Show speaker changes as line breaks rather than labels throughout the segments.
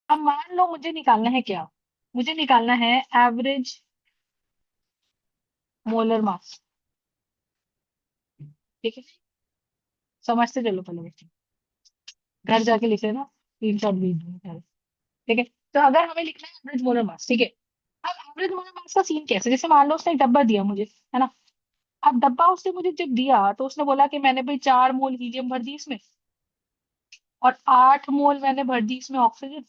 अब मान लो मुझे निकालना है क्या, मुझे निकालना है एवरेज मोलर मास। ठीक है, समझते चलो पहले बच्चे, घर जाके लिख लेना, स्क्रीन शॉट भेज दूंगा। ठीक है, तो अगर हमें लिखना है एवरेज मोलर मास, ठीक है। अब एवरेज मोलर मास का सीन कैसे, जैसे मान लो उसने एक डब्बा दिया मुझे, है ना। अब डब्बा उसने मुझे जब दिया तो उसने बोला कि मैंने भाई 4 मोल हीलियम भर दी इसमें, और 8 मोल मैंने भर दी इसमें ऑक्सीजन,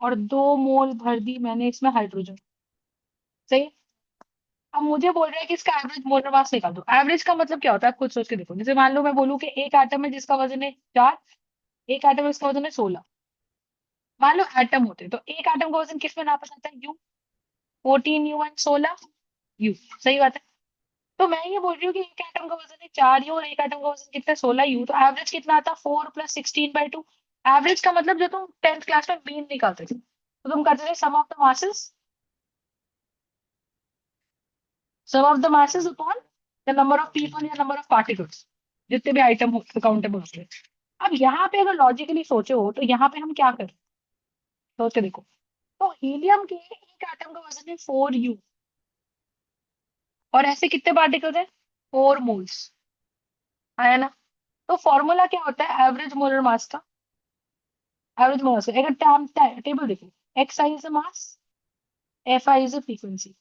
और 2 मोल भर दी मैंने इसमें हाइड्रोजन। सही है। अब मुझे बोल रहा है कि इसका एवरेज मोलर मास निकाल दो। एवरेज का मतलब क्या होता है, आप खुद सोच के देखो। जैसे मान लो मैं बोलूँ कि एक एटम है जिसका वजन है 4, एक एटम है जिसका वजन है 16। मान लो एटम होते तो एक एटम का वजन किस में नापा जाता है, यू, 14 U 1 16 U। सही बात है। तो मैं ये बोल रही हूँ कि एक एटम का वजन है 4 U और एक एटम का वजन कितना है, 16 U। तो एवरेज कितना आता, 4 + 16/2। एवरेज का मतलब जो तुम 10th क्लास में मीन निकालते थे, तो तुम करते थे sum of the masses, sum of the masses upon the number of people या नंबर ऑफ पार्टिकल्स, जितने भी आइटम हो काउंटेबल होते हैं। अब यहाँ पे अगर लॉजिकली सोचो तो यहाँ पे हम क्या करें, सोच के देखो। तो हीलियम के एक एटम का वजन है 4U, और ऐसे कितने पार्टिकल्स हैं, 4 मोल्स, आया ना। तो फॉर्मूला क्या होता है एवरेज मोलर मास का, एवरेज मोलर मास अगर टेबल देखो, x I is mass, F I is frequency.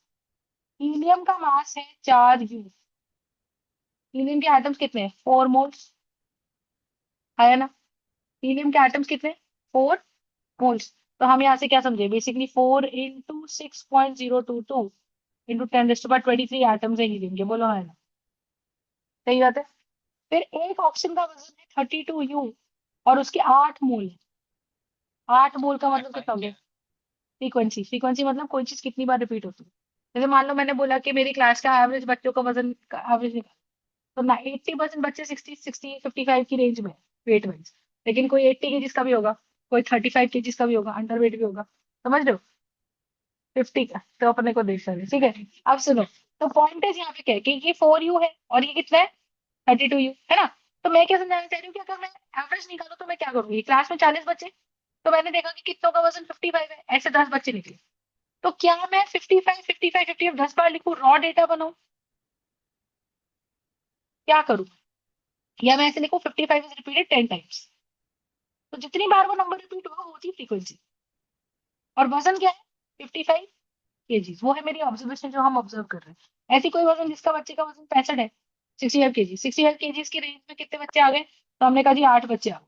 Helium का मास है 4U, हीलियम के एटम्स कितने हैं, 4 मोल्स, आया ना। हीलियम के एटम्स कितने, 4 मोल्स। तो हम यहाँ से क्या समझे, बेसिकली 4 × 6.022 इंटू 10⁻23 एटम्स है हीलियम के, बोलो है ना। सही बात है। फिर एक ऑक्सीजन का वजन है 32U, और उसके 8 मोल है। 8 मोल का मतलब कितना हो गया, फ्रीक्वेंसी, फ्रीक्वेंसी मतलब कोई चीज कितनी बार रिपीट होती है। जैसे मान लो मैंने बोला कि मेरी क्लास का एवरेज बच्चों का वजन का एवरेज निकाल, तो ना 80% बच्चे 60 60 55 की रेंज में वेट वाइज, लेकिन कोई 80 केजीज का भी होगा, कोई 35 केजीज का भी होगा, अंडर वेट भी होगा। समझ रहे हो, 50 का तो अपने को देख सकते, ठीक है। अब सुनो, तो पॉइंट यहाँ पे क्या है कि ये 4U है और ये कितना है, 32U, है ना। तो मैं क्या समझाना चाह रही हूँ कि अगर मैं एवरेज निकालू तो मैं क्या करूंगी, क्लास में 40 बच्चे, तो मैंने देखा कि कितनों का वजन 55 है, ऐसे 10 बच्चे निकले। तो क्या मैं 55 55 55 10 बार लिखूं, रॉ डेटा बनाऊं, क्या करूं, या मैं ऐसे लिखूं 55 इज रिपीटेड 10 टाइम्स। तो जितनी बार वो नंबर रिपीट होगा वो होती है फ्रीक्वेंसी। और वजन क्या है, 55 केजीज, वो है मेरी ऑब्जर्वेशन जो हम ऑब्जर्व कर रहे हैं। ऐसी कोई वजन जिसका बच्चे का वजन 65 है, 65 केजी, 65 केजीज की रेंज में कितने बच्चे आ गए, तो हमने कहा जी 8 बच्चे आ गए।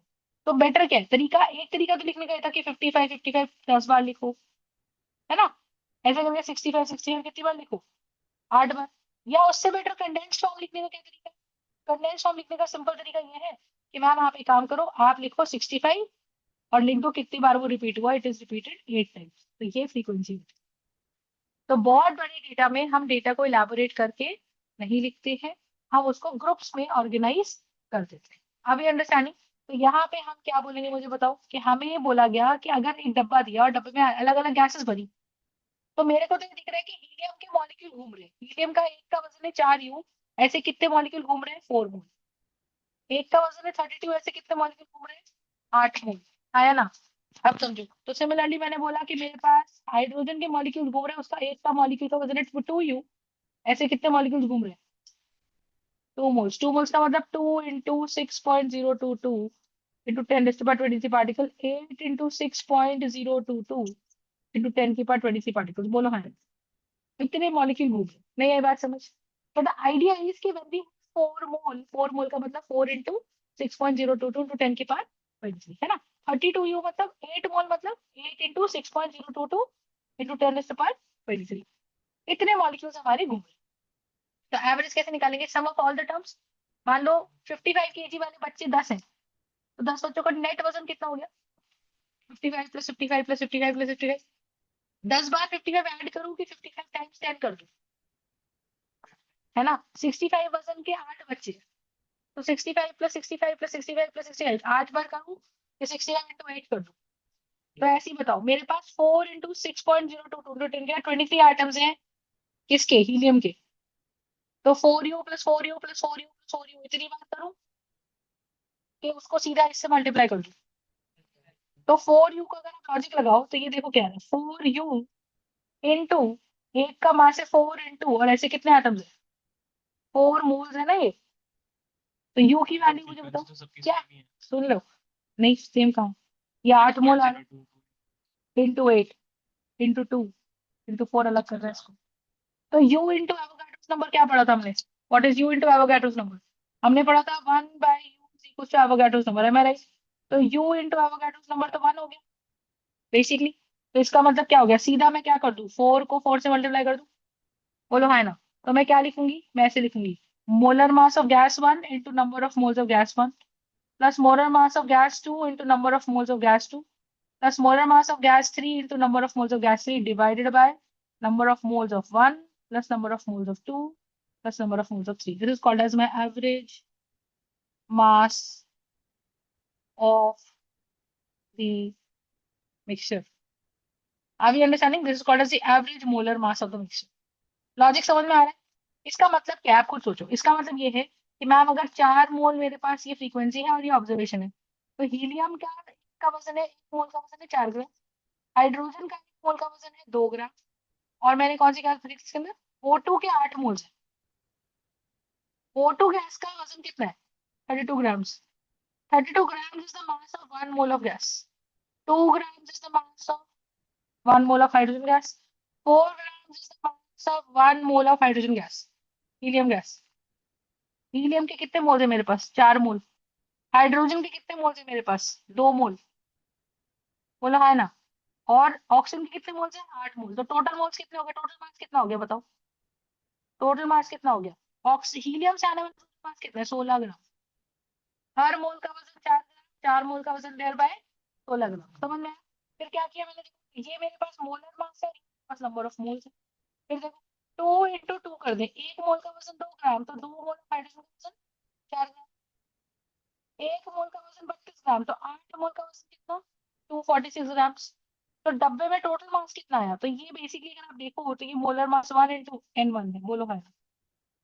तो बेटर क्या है तरीका, एक तरीका तो लिखने का था कि 55 55 10 बार लिखो, है ना। ऐसे करके 65 65 कितनी बार लिखो, 8 बार। या उससे बेटर कंडेंस फॉर्म लिखने का क्या तरीका है, कंडेंस फॉर्म लिखने का सिंपल तरीका ये है कि मैम आप एक काम करो, आप लिखो 65 और लिख दो कितनी बार वो रिपीट हुआ, इट इज रिपीटेड 8 टाइम्स, तो ये फ्रीक्वेंसी। तो बहुत बड़े डेटा में हम डेटा को इलाबोरेट करके नहीं लिखते हैं, हम उसको ग्रुप्स में ऑर्गेनाइज कर देते हैं। अभी अंडरस्टैंडिंग। तो यहाँ पे हम क्या बोलेंगे, मुझे बताओ कि हमें ये बोला गया कि अगर एक डब्बा दिया और डब्बे में अलग अलग गैसेस भरी, तो मेरे को तो ये दिख रहा है कि हीलियम के मॉलिक्यूल घूम रहे हैं, हीलियम का एक का वजन है 4U, ऐसे कितने मॉलिक्यूल घूम रहे हैं, 4 मोल। एक का वजन है 32, ऐसे कितने मॉलिक्यूल घूम रहे हैं, 8 मोल। आया ना। अब समझो, तो सिमिलरली मैंने बोला कि मेरे पास हाइड्रोजन के मॉलिक्यूल घूम रहे हैं, उसका एक का मॉलिक्यूल का वजन है 2U, ऐसे कितने मॉलिक्यूल घूम रहे हैं, 2 मोल्स। 2 मोल्स का मतलब 2 × 6.022 इंटू 10⁻23 पार्टिकल, 8 × 6.022 इंटू 10⁻23 पार्टिकल, बोलो हाँ। इतने मॉलिक्यूल घूम रहे हैं। नहीं आई बात समझ। तो द आइडिया इज कि व्हेन वी 4 मोल, 4 मोल का मतलब 4 × 6.022 इंटू 10⁻23, है ना। 32U मतलब 8 मोल, मतलब 8 × 6.022 इंटू 10⁻23। इतने मॉलिक्यूल्स हमारे घूम रहे हैं। तो एवरेज कैसे निकालेंगे, सम ऑफ ऑल द टर्म्स। मान लो 55 केजी वाले बच्चे 10 हैं, तो 10 बच्चों का नेट वजन कितना हो गया, 55 + 55 + 55 + 55। 10 बार 55 ऐड करूँ कि 55 टाइम्स 10 कर दूं, है ना। 65 वजन के 8 बच्चे, तो 65 + 65 + 65 + 65 8 बार करूँ कि 65 × 8 कर दूं। तो ऐसे ही बताओ, मेरे पास 4 × 6.022 23 आइटम्स हैं, किसके, हीलियम के। तो 4U + 4U + 4U + 4U इतनी बार करूं कि उसको सीधा इससे मल्टीप्लाई कर दूं। तो 4u का अगर आप लॉजिक लगाओ तो ये देखो क्या है, 4u इंटू एक का मास है 4 इंटू, और ऐसे कितने एटम्स है, 4 मोल्स है ना ये। तो यू की वैल्यू मुझे बताओ क्या, सुन लो, नहीं सेम कहा, ये 8 मोल आ रहा है इंटू 8 इंटू 2 इंटू 4, अलग कर रहा है इसको। तो u इंटू एवोगाड्रोस नंबर क्या पढ़ा था हमने, what is u into Avogadro's number, हमने पढ़ा था 1 by u is equal to Avogadro's number, am I right. तो u इंटू एवोगाड्रोस नंबर तो 1 हो गया बेसिकली। तो इसका मतलब क्या हो गया, सीधा मैं क्या कर दूं, 4 को 4 से मल्टीप्लाई कर दूं, बोलो हाँ ना। तो मैं क्या लिखूंगी, मैं ऐसे लिखूंगी, molar mass of gas 1 into number of moles of gas 1 plus molar mass of gas 2 into number of moles of gas 2 plus molar mass of gas 3 into number of moles of gas 3 divided by number of moles of 1 plus number of moles of 2 plus number of moles of 3. This is called as my average mass of the mixture. Are we understanding? This is called as the average molar mass of the mixture. Logic समझ में आ रहा है। इसका मतलब क्या है, आप खुद सोचो, इसका मतलब ये है कि मैम अगर 4 मोल मेरे पास ये फ्रीक्वेंसी है और ये ऑब्जर्वेशन है, तो हीलियम का वजन है, 1 मोल का वजन है 4 ग्राम, हाइड्रोजन का 1 मोल का वजन है 2 ग्राम, और मैंने कौन सी गैस भरी थी इसके अंदर, O2 के 8 मोल्स है। O2 गैस का वजन कितना है, 32 grams. 32 grams is the mass of 1 mole of gas. 2 grams is the mass of 1 mole of hydrogen gas. 4 grams is the mass of 1 mole of hydrogen gas. Helium gas. Helium के कितने मोल है मेरे पास, 4 मोल। Hydrogen के कितने मोल है मेरे पास, 2 मोल। बोला है ना। और ऑक्सीजन के कितने मोल्स है, 8 मोल। तो टोटल मोल्स कितने हो गए, टोटल मास कितना हो गया बताओ, टोटल मास कितना हो गया, हीलियम से आने वाला टोटल मास कितना है, 16 ग्राम। हर मोल का वजन 4 ग्राम, 4 मोल का वजन डेढ़ बाय 16 ग्राम, समझ में आया। फिर क्या किया मैंने, देखो ये मेरे पास मोलर मास है, पास नंबर ऑफ मोल्स है। फिर देखो 2 इंटू 2 कर दे, 1 मोल का वजन 2 ग्राम, तो 2 मोल हाइड्रोजन का वजन 4 ग्राम। 1 मोल का वजन 32 ग्राम, तो 8 मोल का वजन कितना, 246 ग्राम। तो डब्बे में टोटल मास कितना आया, तो ये बेसिकली अगर आप देखो तो ये मोलर मास 1 इंटू n1 है, बोलो है।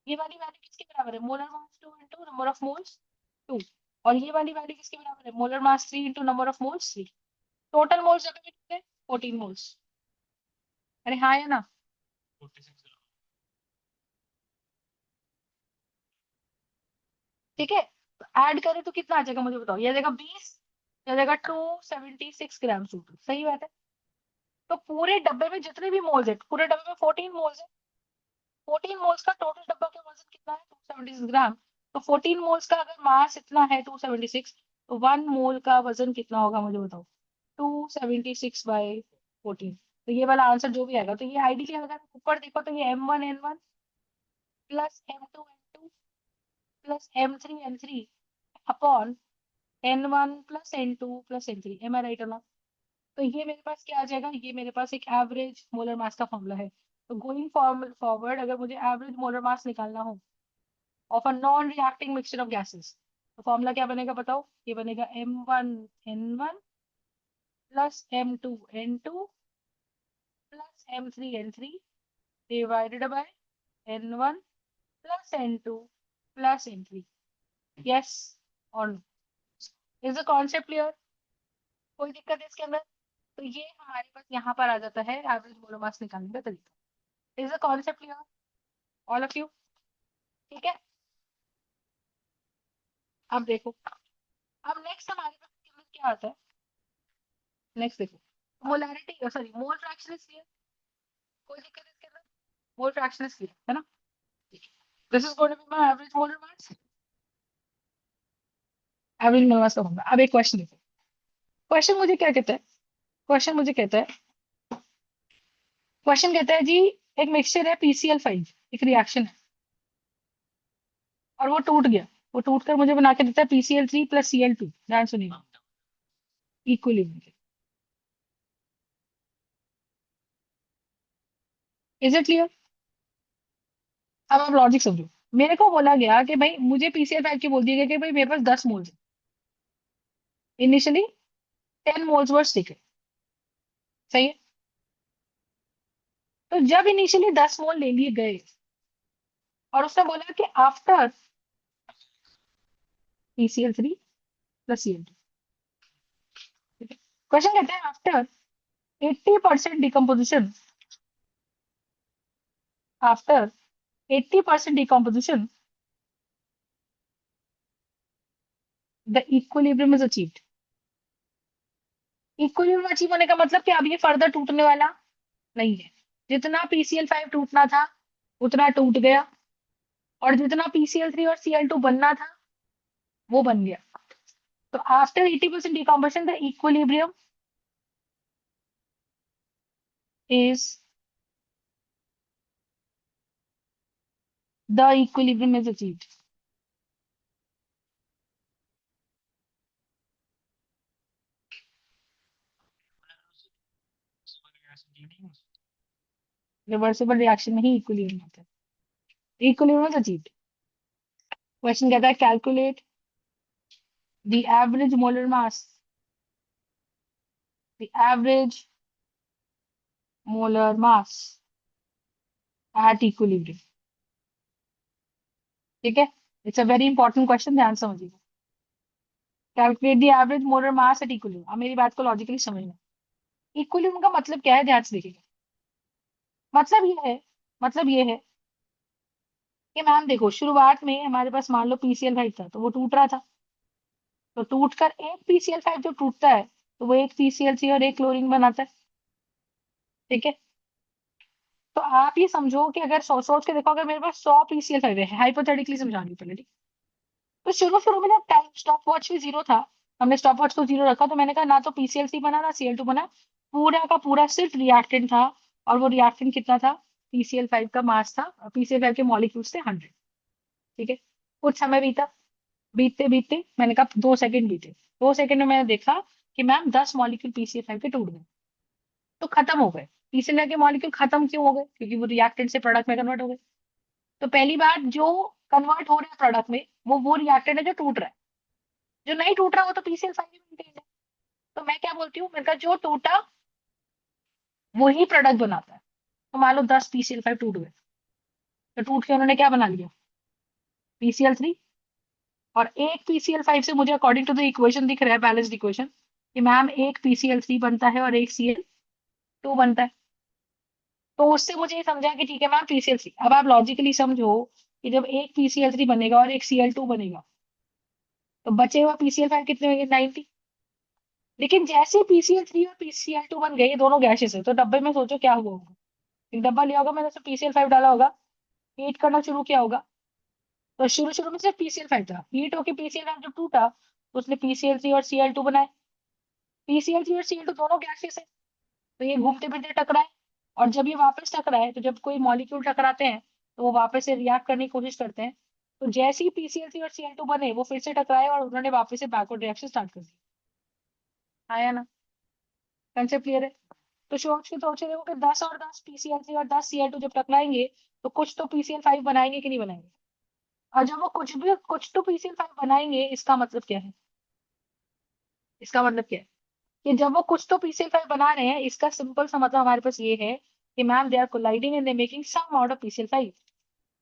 ये वाली वैल्यू किसके बराबर है, molar mass 2 into number of moles 2, और ये वाली वैल्यू किसके बराबर है, molar mass 3 into number of moles 3। Total moles डब्बे में कितने, 14 मोल्स। अरे हाँ है ना। ठीक है, तो ऐड करें तो कितना आ जाएगा मुझे बताओ, ये आ जाएगा 20, ये आ जाएगा 276 ग्राम सूट, सही बात है। तो पूरे डब्बे में जितने भी मोल्स है, पूरे डब्बे में 14 मोल्स है, 14 मोल्स का टोटल डब्बा का वजन कितना है, 276 ग्राम। तो 14 मोल्स का अगर मास इतना है 276, तो 1 मोल का वजन कितना होगा मुझे बताओ, 276/14। तो ये वाला आंसर जो भी आएगा, तो ये आइडियली अगर ऊपर देखो तो ये M1N1 plus M2N2 plus M3N3 upon N1 plus N2 plus N3, am I right. तो ये मेरे पास क्या आ जाएगा, ये मेरे पास एक एवरेज मोलर मास का फॉर्मूला है। तो गोइंग फॉरवर्ड अगर मुझे एवरेज मोलर मास निकालना हो of a non reacting mixture of gases, तो फॉर्मूला क्या बनेगा बताओ, ये बनेगा M1N1 plus M2N2 plus M3N3 divided by N1 plus N2 plus N3। Yes और no, is the concept clear, कोई दिक्कत है इसके अंदर। तो ये हमारे पास यहाँ पर आ जाता है एवरेज मोलर मास निकालने का तरीका। Is the concept clear all of you, ठीक है। अब देखो, अब नेक्स्ट हमारे पास इसके अंदर क्या आता है, नेक्स्ट देखो, molarity sorry mole fraction is clear, कोई दिक्कत है इसके अंदर, मोल फ्रैक्शन इज क्लियर है ना। This is going to be my average molar mass, average molar mass का फॉर्मूला। अब एक क्वेश्चन देखो, क्वेश्चन मुझे क्या कहता है, क्वेश्चन मुझे कहता है, क्वेश्चन कहता है जी एक मिक्सचर है PCl5, एक रिएक्शन है और वो टूट गया, वो टूट कर मुझे बना के देता है PCl3 प्लस Cl2, ध्यान सुनिए, इक्वली। Is it clear. अब आप लॉजिक समझो, मेरे को बोला गया कि भाई मुझे PCl5 की बोल दिया गया कि भाई मेरे पास 10 मोल्स है, इनिशियली 10 मोल्स वर स्टिक है, सही है। तो जब इनिशियली 10 मोल ले लिए गए और उसने बोला कि after PCl3 plus Cl2, question कहते हैं after 80% decomposition, after 80% decomposition, the equilibrium is achieved. Equilibrium achieve होने का मतलब कि अब ये फर्दर टूटने वाला नहीं है। जितना PCl5 टूटना था उतना टूट गया, और जितना PCl3 और Cl2 बनना था वो बन गया। तो after 80% decomposition the equilibrium is achieved. Reversible reaction में ही इक्विलिब्रियम होता है। Equilibrium is achieved. क्वेश्चन कहता है calculate the average molar mass, the average molar mass at equilibrium. ठीक है, it's a very important question, ध्यान समझिएगा। Calculate the average molar mass at equilibrium. अब मेरी बात को लॉजिकली समझना। इक्विलिब्रियम का मतलब क्या है, ध्यान से देखिएगा। मतलब ये है कि मैम देखो, शुरुआत में हमारे पास मान लो PCl5 था तो वो टूट रहा था, तो टूटकर एक PCl5 जो टूटता है तो वो एक PCl3 और एक क्लोरीन बनाता है। ठीक है, तो आप ये समझो कि अगर सोच के देखो, अगर मेरे पास 100 PCl5 है, हाइपोथेटिकली समझा रही हूँ पहले, ठीक। तो शुरू शुरू में जब टाइम स्टॉप वॉच भी 0 था, हमने स्टॉप वॉच को 0 रखा, तो मैंने कहा ना तो PCl3 बना ना Cl2 बना, पूरा का पूरा सिर्फ रिएक्टेंट था। और वो रिएक्टेंट कितना था, PCl5 का मास था, PCl5 के मॉलिक्यूल्स थे 100। ठीक है, कुछ समय बीता, बीतते बीतते मैंने कहा 2 सेकंड बीते, 2 सेकंड में मैंने देखा कि मैम 10 मॉलिक्यूल PCl5 के टूट गए, तो खत्म हो गए। PCl5 के मॉलिक्यूल खत्म क्यों हो गए, क्योंकि वो रिएक्टेंट से प्रोडक्ट में कन्वर्ट हो गए। तो पहली बात, जो कन्वर्ट हो रहा है प्रोडक्ट में वो रिएक्टेंट है जो टूट रहा है, जो नहीं टूट रहा वो तो PCl5 ही मेंटेन है। तो मैं क्या बोलती हूँ, मैंने कहा जो टूटा वही प्रोडक्ट बनाता है। तो मान लो 10 PCl5 टूट गए, तो टूट के उन्होंने क्या बना लिया, PCl3। और एक PCl5 से मुझे अकॉर्डिंग टू द इक्वेशन दिख रहा है, बैलेंस्ड इक्वेशन, कि मैम एक PCl3 बनता है और एक Cl2 बनता है। तो उससे मुझे ये समझा कि ठीक है मैम PCl3। अब आप लॉजिकली समझो कि जब एक PCl3 बनेगा और एक Cl2 बनेगा, तो बचे हुआ PCl5 कितने होंगे, 90। लेकिन जैसे PCl3 और PCl2 बन गए, ये दोनों गैसेस है, तो डब्बे में सोचो क्या हुआ होगा। एक डब्बा लिया होगा, मैंने उसमें PCl5 डाला होगा, हीट करना शुरू किया होगा, तो शुरू शुरू में सिर्फ PCl5 था, हीट होके PCl5 जब टूटा तो उसने PCl3 और Cl2 बनाए। PCl3 और Cl2 दोनों गैसेस है, तो ये घूमते फिरते टकराए। और जब ये वापस टकराए, तो जब कोई मॉलिक्यूल टकराते हैं तो वो वापस से रिएक्ट करने की कोशिश करते हैं। तो जैसे ही PCl3 और Cl2 बने, वो फिर से टकराए और उन्होंने वापस से बैकवर्ड रिएक्शन स्टार्ट कर दी। आया ना, कंसेप्ट क्लियर है। तो सोच के देखो कि 10 और 10 PCl3 और 10 Cl2 जब टकराएंगे तो कुछ तो PCl5 बनाएंगे कि नहीं बनाएंगे। और जब वो कुछ तो PCl5 बनाएंगे, इसका मतलब क्या है, इसका मतलब क्या है कि जब वो कुछ तो PCl5 बना रहे हैं, इसका सिंपल सा मतलब हमारे पास ये है कि ma'am they are colliding and they making some amount of PCl5।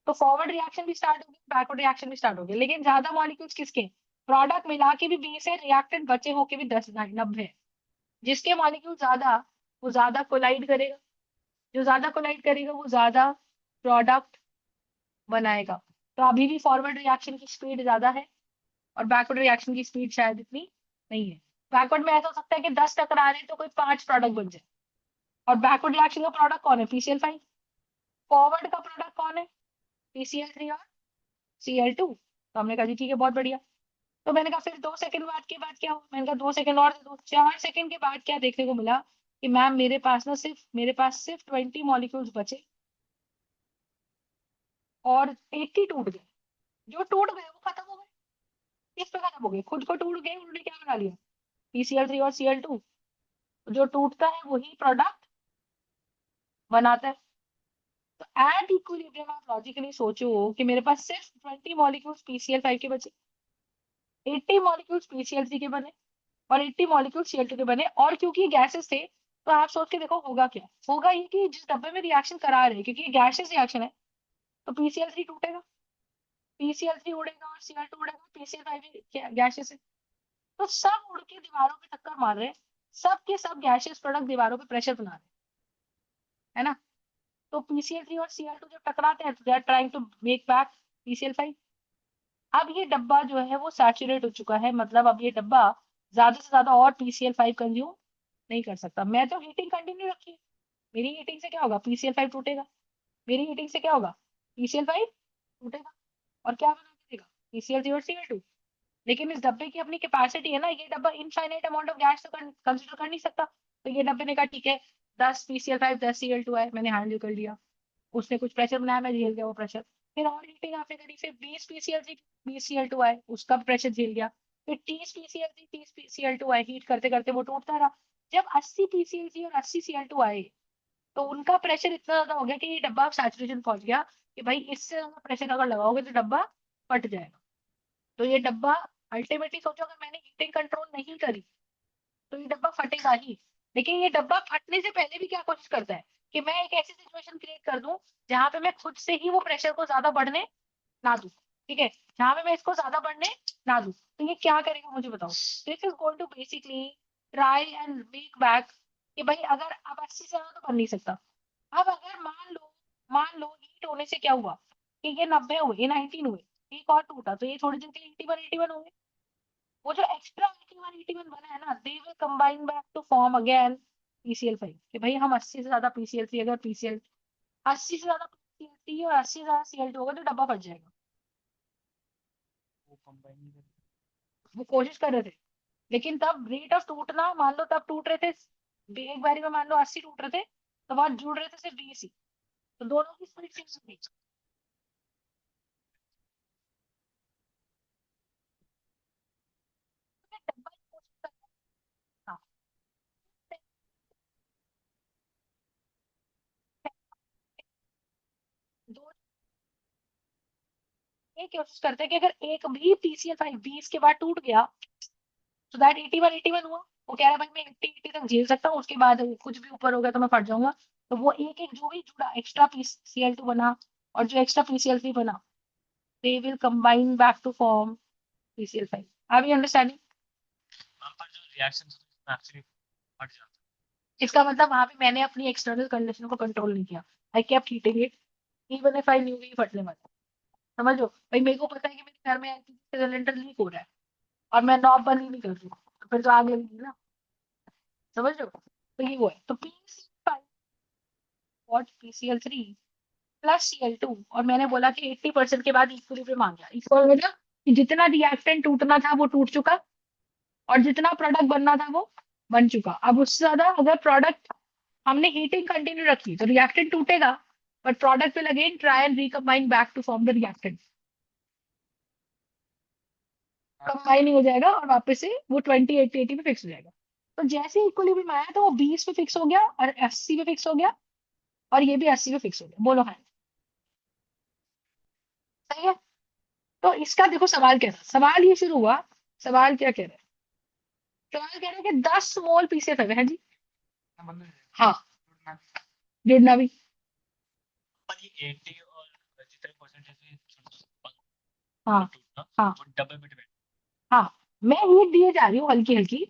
तो फॉरवर्ड रिएक्शन भी स्टार्ट होगी, बैकवर्ड रिएक्शन भी स्टार्ट होगी, लेकिन ज्यादा मॉलिक्यूल्स किसके, प्रोडक्ट मिला के भी 20 है, रिएक्टेंट बचे होके भी 10-90 है। जिसके मॉलिक्यूल ज्यादा, वो ज्यादा कोलाइड करेगा, जो ज्यादा कोलाइड करेगा वो ज्यादा प्रोडक्ट बनाएगा। तो अभी भी फॉरवर्ड रिएक्शन की स्पीड ज्यादा है और बैकवर्ड रिएक्शन की स्पीड शायद इतनी नहीं है। बैकवर्ड में ऐसा हो सकता है कि 10 टकरा रहे हैं तो कोई 5 प्रोडक्ट बन जाए। और बैकवर्ड रिएक्शन का प्रोडक्ट कौन है, PCl5। फॉरवर्ड का प्रोडक्ट कौन है, PCl3 और Cl2। तो हमने कहा जी ठीक है, बहुत बढ़िया। तो मैंने कहा फिर 2 सेकंड बाद के बाद क्या हुआ, मैंने कहा 2 सेकंड और दे दो, 4 सेकंड के बाद क्या देखने को मिला कि मैम मेरे पास सिर्फ 20 मॉलिक्यूल्स बचे और 80 टूट गए। जो टूट गए वो खत्म हो गए। किस पे खत्म हो गए, खुद को टूट गए, उन्होंने क्या बना लिया, PCl3 और Cl2। जो टूटता है वही प्रोडक्ट बनाता है। तो एट इक्विलिब्रियम आप लॉजिकली सोचो कि मेरे पास सिर्फ 20 मॉलिक्यूल्स PCl5 के बचे, 80 मॉलिक्यूल्स PCl3 के बने और 80 मॉलिक्यूल्स Cl2 के बने। और क्योंकि गैसेस थे, तो आप सोच के देखो होगा क्या, होगा ये कि जिस डब्बे में रिएक्शन करा रहे हैं, क्योंकि ये गैसेस रिएक्शन है, तो PCl3 टूटेगा, PCl3 उड़ेगा और Cl2 उड़ेगा, PCl5 भी गैसेस है। तो सब उड़ के दीवारों पे टक्कर मार रहे हैं, सब के सब गैसियस प्रोडक्ट दीवारों पे प्रेशर बना रहे हैं, है ना। तो PCl3 और Cl2 जब टकराते हैं तो they are trying to make back PCl5। अब ये डब्बा जो है वो सैचुरेट हो चुका है, मतलब अब ये डब्बा ज्यादा से ज्यादा और PCl5 कंज्यूम नहीं कर सकता। मैं तो हीटिंग कंटिन्यू रखी है, मेरी हीटिंग से क्या होगा, PCl5 टूटेगा, मेरी हीटिंग से क्या होगा, PCl5 टूटेगा, और क्या बना के देगा, PCl3 और Cl2। लेकिन इस डब्बे की अपनी कैपेसिटी है ना, ये डब्बा इनफाइनाइट अमाउंट ऑफ गैस तो कंसिडर कर नहीं सकता। तो ये डब्बे ने कहा ठीक है, 10 PCl5 10 Cl2 है, मैंने हैंडल कर लिया। उसने कुछ प्रेशर बनाया, मैं झेल गया वो प्रेशर। फिर और हीटिंग आपने करी, फिर 20 PCl3 20 Cl2 आए, उसका प्रेशर झेल गया। फिर 30 PCl3 30 Cl2 आए, हीट करते करते वो टूटता रहा। जब 80 PCl3 और 80 Cl2 आए, तो उनका प्रेशर इतना ज्यादा हो गया कि ये डब्बा सैचुरेशन पहुंच गया, कि भाई इससे ज्यादा प्रेशर अगर लगाओगे तो डब्बा फट जाएगा। तो ये डब्बा अल्टीमेटली सोचो, अगर मैंने हीटिंग कंट्रोल नहीं करी तो ये डब्बा फटेगा ही। लेकिन ये डब्बा फटने से पहले भी क्या कोशिश करता है, कि मैं एक ऐसी सिचुएशन क्रिएट कर दूं जहां पे मैं खुद से ही वो प्रेशर को ज्यादा बढ़ने ना दूं। ठीक है, जहां पे मैं इसको ज्यादा बढ़ने ना दूं। तो ये क्या करेगा मुझे बताओ। This is going to basically try and make back, कि भाई अगर अब 80 से ज्यादा तो कर नहीं सकता। अब अगर मान लो हीट होने से क्या हुआ, कि ये 90 हुए, ये 19 हुए, एक और टूटा, तो ये थोड़ी देर के लिए 81 हुए। वो जो एक्स्ट्रा 81 बना है ना, they will combine back to form again PCl5। कि भाई हम 80 से ज्यादा PCl3, अगर PCl 80 से ज्यादा PCl3 और 80 से ज्यादा Cl2 होगा तो डब्बा फट जाएगा।
वो कंबाइन नहीं कर।
वो कोशिश कर रहे थे, लेकिन तब रेट ऑफ टूटना, मान लो तब टूट रहे थे एक बारी में, मान लो 80 टूट रहे थे, तो वहां जुड़ रहे थे सिर्फ 20 ही। तो दोनों की स्पीड सेम थी। तो मैं डब्बा की कोशिश कर रहा था। दो एक कोशिश करते हैं कि अगर एक भी PCl5 20 के बाद टूट गया, तो दैट 81 हुआ। वो कह रहा है भाई मैं 80 तक झेल सकता हूँ, उसके बाद कुछ भी ऊपर हो गया तो मैं फट जाऊंगा। तो वो एक एक जो भी जुड़ा एक्स्ट्रा PCl2 बना, और जो एक्स्ट्रा PCl3 बना, they will combine back to form PCl5। Are you understanding.
वहाँ पर जो रिएक्शन होता है एक्चुअली हट जाता
इसका मतलब वहां पे मैंने अपनी एक्सटर्नल कंडीशन को कंट्रोल नहीं किया। I kept heating it even if I knew कि फटने वाला है। समझ लो भाई, मेरे को पता है कि मेरे घर में एलपीजी सिलेंडर लीक हो रहा है, और मैं नॉब बंद ही नहीं कर रही हूँ, तो फिर तो आग लगेगी ना। समझ लो, तो ये वो है। तो PCl5 और PCl3 प्लस Cl2, और मैंने बोला कि 80% के बाद इक्विलिब्रियम आ गया। इक्वल मतलब कि जितना रिएक्टेंट टूटना था वो टूट चुका, और जितना प्रोडक्ट बनना था वो बन चुका। अब उससे ज्यादा अगर प्रोडक्ट, हमने हीटिंग कंटिन्यू रखी तो रिएक्टेंट टूटेगा, but product will again try and recombine back to form the reactant.
है।
कंबाइन ही हो जाएगा और वापस से वो 20 80 80 पे फिक्स हो जाएगा। तो जैसे इक्विलिब्रियम आया तो वो 20 पे फिक्स हो गया, और 80 पे फिक्स हो गया, और ये भी 80 पे फिक्स हो गया। बोलो हाँ, सही है। तो इसका देखो सवाल क्या था, सवाल ये शुरू हुआ। सवाल क्या कह रहा है, सवाल कह रहा है कि 10 मोल PCl5 है जी।
बंद हो जाएगा
हाँ,
टूटना।
जुड़ना भी।
पर ये 80 और जितने परसेंटेज है
हाँ
मतलब टूटना
हाँ
वो डबल में डिपेंड।
हाँ, मैं हीट दिए जा रही हूँ हल्की हल्की,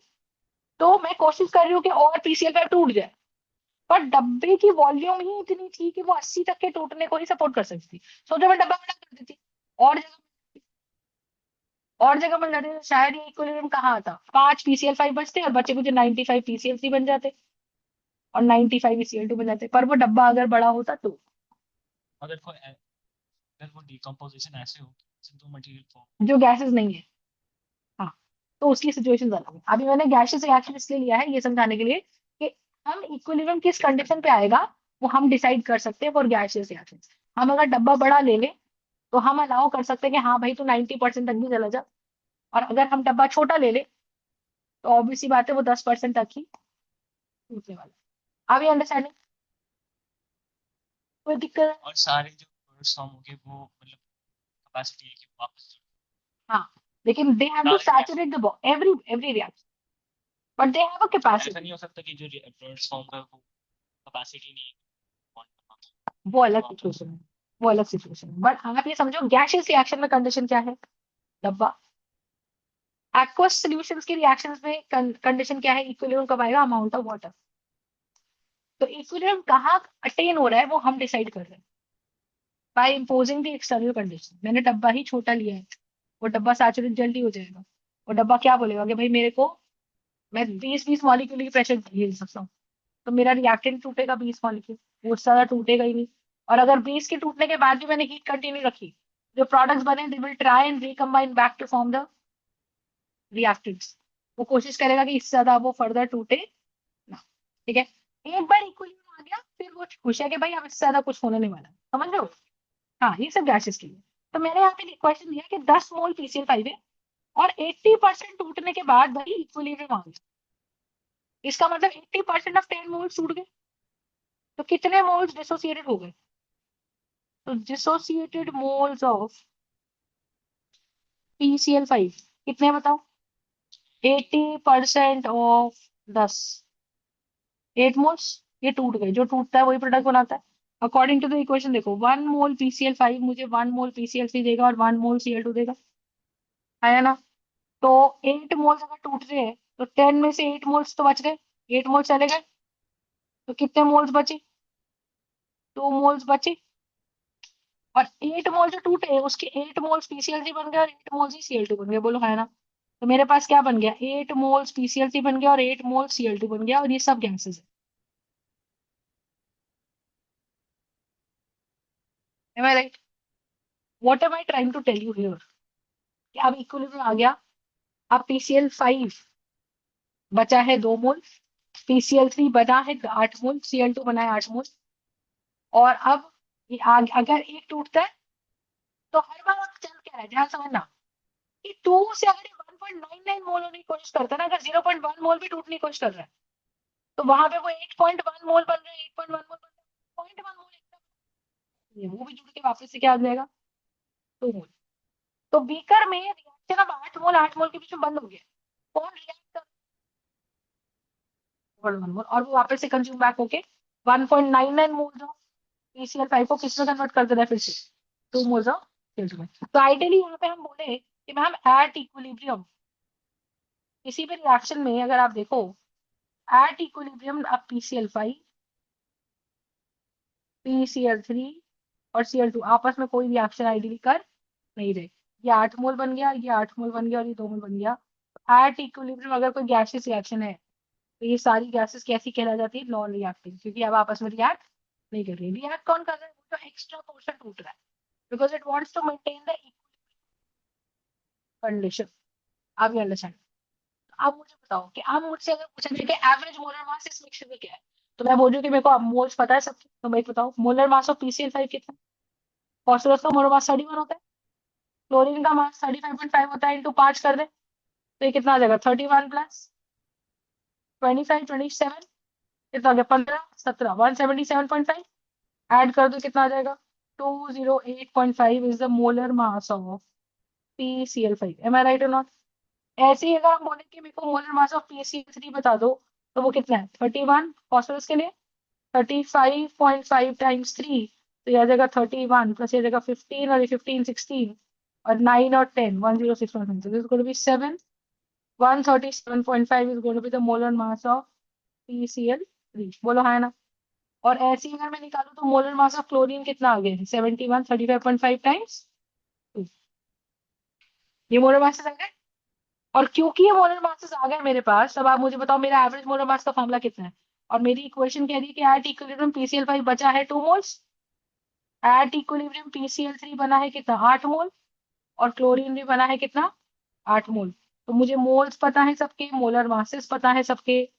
तो मैं कोशिश कर रही हूँ कि और PCl5 टूट जाए। पर डब्बे की वॉल्यूम ही इतनी थी कि वो 80 तक के टूटने को ही सपोर्ट कर सकती थी। सोचो मैं डब्बा बड़ा कर देती, और जगह मिल जाती, तो शायद ये इक्विलिब्रियम कहाँ आता, 5 PCl5 बचते और बचे कुछ 95 PCl3 बन जाते, और 95 PCl2 बन जाते। पर वो डब्बा अगर बड़ा होता तो,
अगर वो डिकम्पोजिशन ऐसे हो कि दो मटेरियल फॉर्म।
जो गैसेस नहीं है। हाँ, तो उसकी सिचुएशन अलग है। अभी मैंने गैसेस रिएक्शन इसलिए लिया है ये समझाने के लिए, कि हम इक्विलिब्रियम किस कंडीशन पे आएगा वो हम डिसाइड कर सकते हैं फॉर गैसेस रिएक्शन। हम अगर डब्बा बड़ा ले लें तो हम अलाउ कर सकते हैं कि हाँ भाई तू 90% तक भी चला जा, और अगर हम डब्बा छोटा ले लें तो ऑब्वियसली बात है वो 10% तक ही टूटने वाला है। अभी अंडरस्टैंडिंग, कोई दिक्कत है।
और सारे जो प्रोडक्ट्स फॉर्म होंगे वो मतलब कैपेसिटी है कि वापस
हाँ, लेकिन दे हैव टू
सारे reaction.
Saturate the every reaction, but they have a
ऐसा
कैपेसिटी।
नहीं हो सकता कि जो प्रोडक्ट्स फॉर्म है वो कैपेसिटी नहीं है
वो
तो
अलग
वहाँ पर।
सिचुएशन है, वो अलग सिचुएशन है। बट आप ये समझो गैसियस रिएक्शन में कंडीशन क्या है, डब्बा एक्वस सॉल्यूशंस के रिएक्शंस में कंडीशन क्या है, इक्विलिब्रियम कब आएगा, अमाउंट ऑफ वाटर। तो इक्विलिब्रियम कहाँ अटेन हो रहा है वो हम डिसाइड कर रहे हैं by imposing the external condition. मैंने डब्बा ही छोटा लिया है, वो डब्बा सैचुरेट जल्दी हो जाएगा। वो डब्बा क्या बोलेगा कि भाई मेरे को, मैं 20-20 मॉलिक्यूल की प्रेशर झेल सकता हूँ, तो मेरा रिएक्टेंट टूटेगा 20 मॉलिक्यूल, वो उससे ज्यादा टूटेगा ही नहीं। और अगर 20 के टूटने के बाद भी मैंने हीट कंटिन्यू रखी, जो प्रोडक्ट्स बने they will try and recombine back to form the reactants. वो कोशिश करेगा कि इससे ज्यादा वो फर्दर टूटे ना। ठीक है, एक बार इक्विलिब्रियम आ गया फिर वो खुश है कि भाई अब इससे ज्यादा कुछ होने नहीं वाला, समझ रहे हो। हाँ, ये सब गैसेस के लिए। तो मैंने यहाँ पे क्वेश्चन दिया कि 10 मोल PCl5 है और 80% टूटने के बाद भाई इक्विलिब्रियम आ गया, इसका मतलब 80% ऑफ 10 मोल्स टूट गए, तो कितने मोल्स डिसोसिएटेड हो गए। तो डिसोसिएटेड मोल्स ऑफ PCl5 कितने बताओ, 80% ऑफ 10, 8 मोल्स। ये टूट गए, जो टूटता है वही प्रोडक्ट बनाता है। अकॉर्डिंग टू द इक्वेशन देखो, 1 मोल PCl5 मुझे 1 मोल PCl3 देगा और 1 मोल Cl2 देगा, है ना। तो 8 मोल्स अगर टूट रहे हैं तो 10 में से 8 मोल्स तो बच गए, 8 मोल्स चले गए, तो कितने मोल्स बचे, 2 मोल्स बचे। और 8 मोल जो टूटे उसके 8 मोल्स PCl3 बन गए और 8 मोल्स ही Cl2 बन गए, बोलो है ना। तो मेरे पास क्या बन गया, 8 मोल्स PCl3 बन गया और 8 मोल्स Cl2 बन गया, और ये सब गैसेस है। Am I right? What am I trying to tell you here? कि अब इक्विलिब्रियम आ गया, अब PCl5 बचा है 2 मोल, PCl3 बना है 8 मोल, Cl2 बना है 8 मोल। और अब ये अगर एक टूटता है तो हर बार आप चल क्या रहा है, ध्यान समझना, कि 2 से अगर ये 1.99 मोल होने की कोशिश करता है ना, अगर 0.1 मोल भी टूटने की कोशिश कर रहा है, तो वहां पे वो 8.1 मोल बन रहा है, 8.1 मोल बन रहा है, 0.1 मोल एकदम, वो भी जुड़ के वापस से क्या आ जाएगा, 2 मोल। तो बीकर में रिएक्शन अब 8 मोल के बीच में बंद हो गया, कौन रिएक्ट कर 1 मोल, और वो वापस से कंज्यूम बैक होके 1.99 मोल ऑफ PCl5 को किसमें कन्वर्ट कर दे रहा है, फिर से 2 मोल्स ऑफ CO2 में। तो आइडियली यहाँ पे हम बोले कि मैम एट इक्विलिब्रियम, किसी भी रिएक्शन में अगर आप देखो एट इक्विलिब्रियम, अब PCl5, PCl3 और Cl2 आपस में कोई रिएक्शन आइडियली कर नहीं रहे। ये 8 मोल बन गया, ये 8 मोल बन गया और ये 2 मोल बन गया। एट इक्विलिब्रियम अगर कोई गैसियस रिएक्शन है तो ये सारी गैसेस कैसी कहला जाती है, नॉन रिएक्टिव, क्योंकि अब आपस में रिएक्ट नहीं कर रही। रिएक्ट कौन कर रहा है, वो जो एक्स्ट्रा पोर्शन टूट रहा है, because it wants to maintain the condition. आप ये अंडरस्टैंड। आप मुझे बताओ कि आप मुझसे अगर पूछा जाए कि एवरेज मोलर मास इस मिक्सचर में क्या है, तो मैं बोल रही हूँ कि मेरे को मोल्स पता है सबके, तो भाई बताओ मोलर मास ऑफ PCl5 कितना है। फॉस्फोरस का मोलर मास 31 होता है, क्लोरीन का मास 35.5 होता है, इंटू 5 कर दे तो ये कितना आ जाएगा, 31 प्लस 25 27, कितना आ गया, 15 17, 177.5, ऐड कर दो कितना आ जाएगा, 208.5 is the molar mass of PCl5। Am I right और नॉट। ऐसे ही अगर हम बोले कि मेरे को मोलर मास ऑफ PCl3 बता दो, तो वो कितना है, 31 फॉस्फोरस के लिए, 35.5 टाइम्स 3, तो यह आ जाएगा 31 प्लस ये जाएगा 15, और ये 15 16, और 9 और 10 106.5, so this is going to be 7, 137.5 is going to be the molar mass of PCl3, बोलो हाँ ना। और ऐसे ही अगर मैं निकालू तो मोलर मास ऑफ क्लोरीन कितना आ गया, 71 35.5 टाइम्स 2, ये मोलर मासेस आ गए। और क्योंकि ये मोलर मासेस आ गए मेरे पास, अब आप मुझे बताओ मेरा एवरेज मोलर मास का फॉर्मूला कितना है। और मेरी इक्वेशन कह रही है कि एट इक्विलिब्रियम PCl5 बचा है 2 मोल्स, एट इक्विलिब्रियम PCl3 बना है कितना, 8 मोल, और क्लोरीन भी बना है कितना, 8 मोल। तो मुझे मोल्स पता है सबके, मोलर मासेस पता है सबके,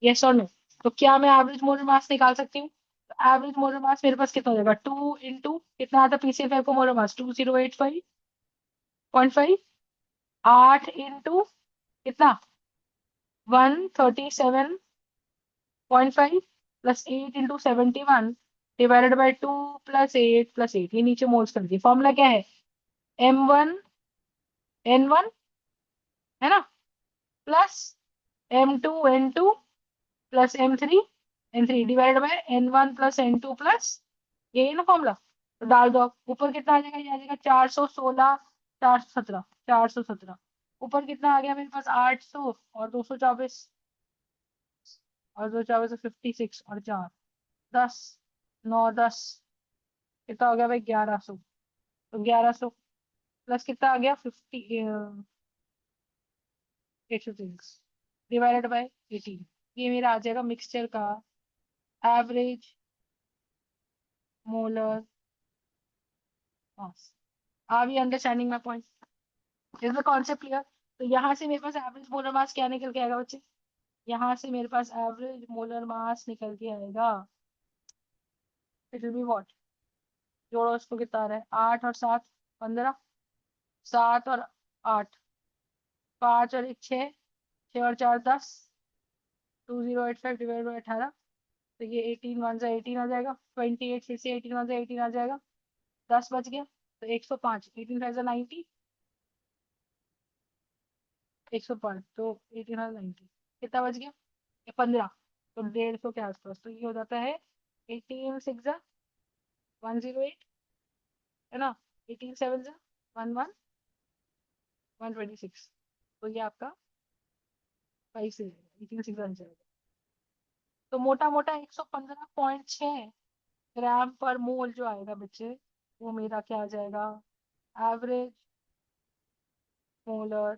यस और नो। तो क्या मैं एवरेज मोलर मास निकाल सकती हूँ, तो एवरेज मोलर मास मेरे पास कितना हो जाएगा, 2 इंटू कितना आता है PCl5 को मोलर मास, 2085.5, 8 इंटू कितना, 137.5, plus 8 into 71 divided by 2 plus 8 plus 8, ये नीचे मोल्स कर दिए। फॉर्मूला क्या है, M1N1, है ना, plus M2N2 plus M3N3 divided by N1 plus N2 plus, यही है ना फॉर्मूला। तो डाल दो आप, ऊपर कितना आ जाएगा, ये आ जाएगा 416, 417, 417। ऊपर कितना आ गया मेरे पास 800 और 224 और 224 56 और 4 10 9 10 कितना हो गया भाई 1100। तो 1100 प्लस कितना आ गया 806 डिवाइडेड बाय 18। ये मेरा आ जाएगा मिक्सचर का average molar mass. Are you understanding my point? Is the concept clear? तो यहाँ से मेरे पास एवरेज मोलर मास क्या निकल के आएगा बच्चे? यहाँ से मेरे पास एवरेज मोलर मास निकल के आएगा। It will be what? जोड़ो इसको, कितना आ रहा है 8 और 7 15, 7 और 8 5 और 1 6, 6 और 4 10, 2085 डिवाइड बाई 18। तो ये 18 वन जा 18 आ जाएगा, 28 फिर से 18 वन जा 18 आ जाएगा, 10 बच गया। तो 105, 18 फाइव जा 90, 105 तो 18 90 कितना बच गया? 15। तो 150 के आसपास। तो ये हो जाता है 18 6 जा 108, है ना? 18 7 जा 11 126। तो ये आपका 5 से 18 6 जाएगा। तो मोटा मोटा 115.6 ग्राम पर मोल जो आएगा बच्चे, वो मेरा क्या आ जाएगा? Average molar.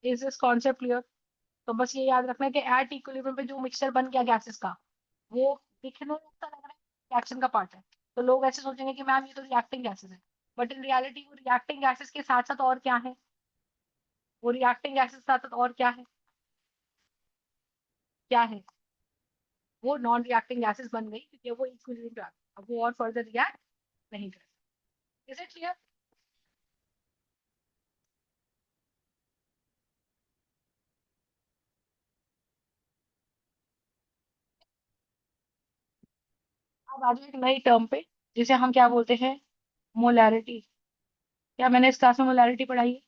Is this concept clear? तो बस ये याद रखना है कि एट इक्विलिब्रियम पे जो मिक्सचर बन गया गैसेस का, वो दिखने में तो लग रहा है रिएक्शन का पार्ट है। तो लोग ऐसे सोचेंगे कि मैम ये तो रिएक्टिंग गैसेस है, बट इन रियलिटी वो रिएक्टिंग गैसेस के साथ साथ और क्या है? वो रिएक्टिंग गैसेस के साथ साथ और क्या है? क्या है? वो नॉन रिएक्टिंग गैसेस बन गई क्योंकि वो इक्विलिब्रियम पे आ गई। अब वो और फर्दर रिएक्ट नहीं कर। Is it clear? अब आ जाओ एक नई टर्म पे, जिसे हम क्या बोलते हैं? मोलैरिटी। क्या मैंने इस क्लास में मोलैरिटी पढ़ाई है?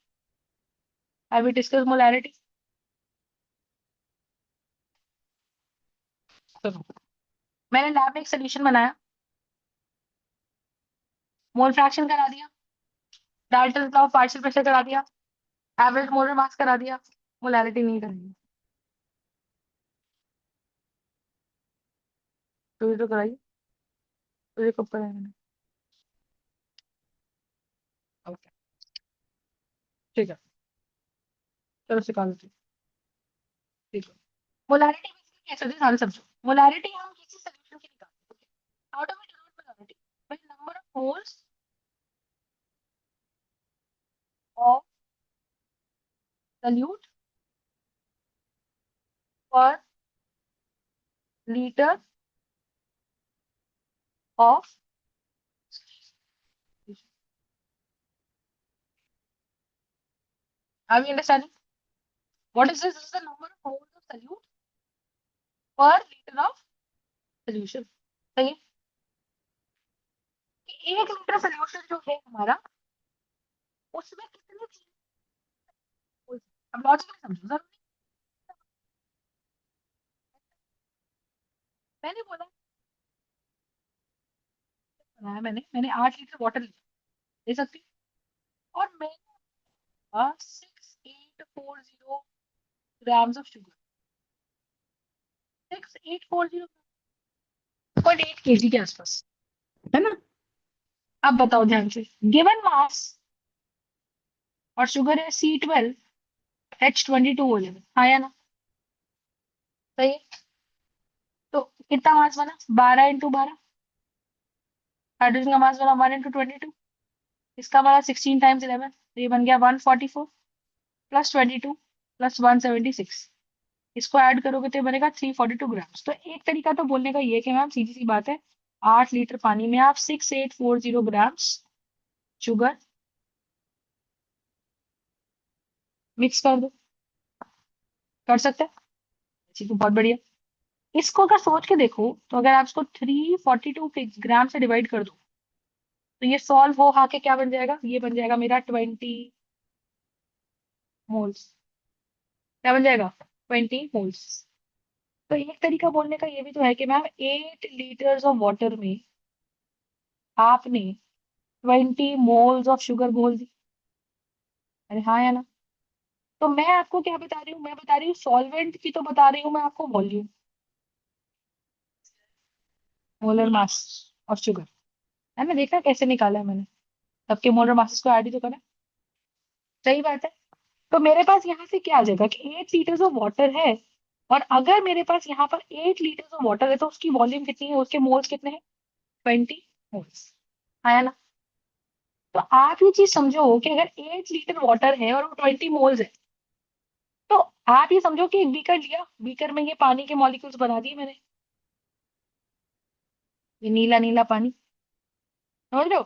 Have we discuss molarity? सुनो, मैंने लैब में एक सोल्यूशन बनाया, मोल फ्रैक्शन करा दिया, Dalton law of partial pressure करा दिया, एवरेज मोलर मास करा दिया, मोलैरिटी नहीं करेंगे। तो ये तो कराइए, तो ये कब कराया मैंने? ओके, ठीक है, चलो सिखा देती हूँ। ठीक है। मोलैरिटी बेसिकली कैसे होती है सारे समझो। मोलैरिटी हम किसी सोल्यूशन की निकालते हैं। How do we denote molarity? By number of moles of solute per liter of solution. Are we understanding? What is this? This is the number of moles of solute per liter of solution. सही है? कि 1 litre solution जो है हमारा, उसमें कितने moles? अब logically समझो, जरूरी मैंने बोला बनाया, मैंने 8 लीटर वाटर ले सकती हूँ, और मैंने 6840 ग्राम्स ऑफ शुगर, 6840.8 kg के आसपास, है ना? अब बताओ ध्यान से, गिवन मास और शुगर है C12H22O11, हाँ या ना? सही है? तो कितना मास बना? 12 × 12। हाइड्रोजन का मास बना 1 × 22। इसका बना 16 × 11, तो ये बन गया 144 प्लस 22 प्लस 176। इसको ऐड करोगे तो ये बनेगा 342 ग्राम्स। तो एक तरीका तो बोलने का ये है कि मैम सीधी सी बात है, 8 लीटर पानी में आप 6840 ग्राम्स शुगर मिक्स कर दो। कर सकते हैं? जी, तो बहुत बढ़िया। इसको अगर सोच के देखो, तो अगर आप इसको 342 ग्राम से डिवाइड कर दो, तो ये सॉल्व हो आके क्या बन जाएगा? ये बन जाएगा मेरा 20 मोल्स। क्या बन जाएगा? 20 मोल्स। तो एक तरीका बोलने का ये भी तो है कि मैम 8 लीटर्स ऑफ वाटर में आपने 20 मोल्स ऑफ शुगर घोल दी, अरे हाँ या ना? तो मैं आपको क्या बता रही हूँ, मैं बता रही हूँ सॉल्वेंट की, तो बता रही हूँ मैं आपको volume, molar mass of sugar. है ना, देखा कैसे निकाला है मैंने, सबके मोलर मासेस को ऐड ही तो करा। सही बात है। तो मेरे पास यहाँ से क्या आ जाएगा कि 8 लीटर ऑफ वाटर है, और अगर मेरे पास यहाँ पर 8 लीटर ऑफ वाटर है तो उसकी वॉल्यूम कितनी है, उसके मोल्स कितने हैं, 20 मोल्स। आया ना? तो आप ये चीज समझो कि अगर 8 लीटर वाटर है और वो 20 मोल्स है, तो आप ये समझो कि एक बीकर लिया, बीकर में ये पानी के मॉलिक्यूल्स बना दिए मैंने, ये नीला नीला पानी, समझ लो।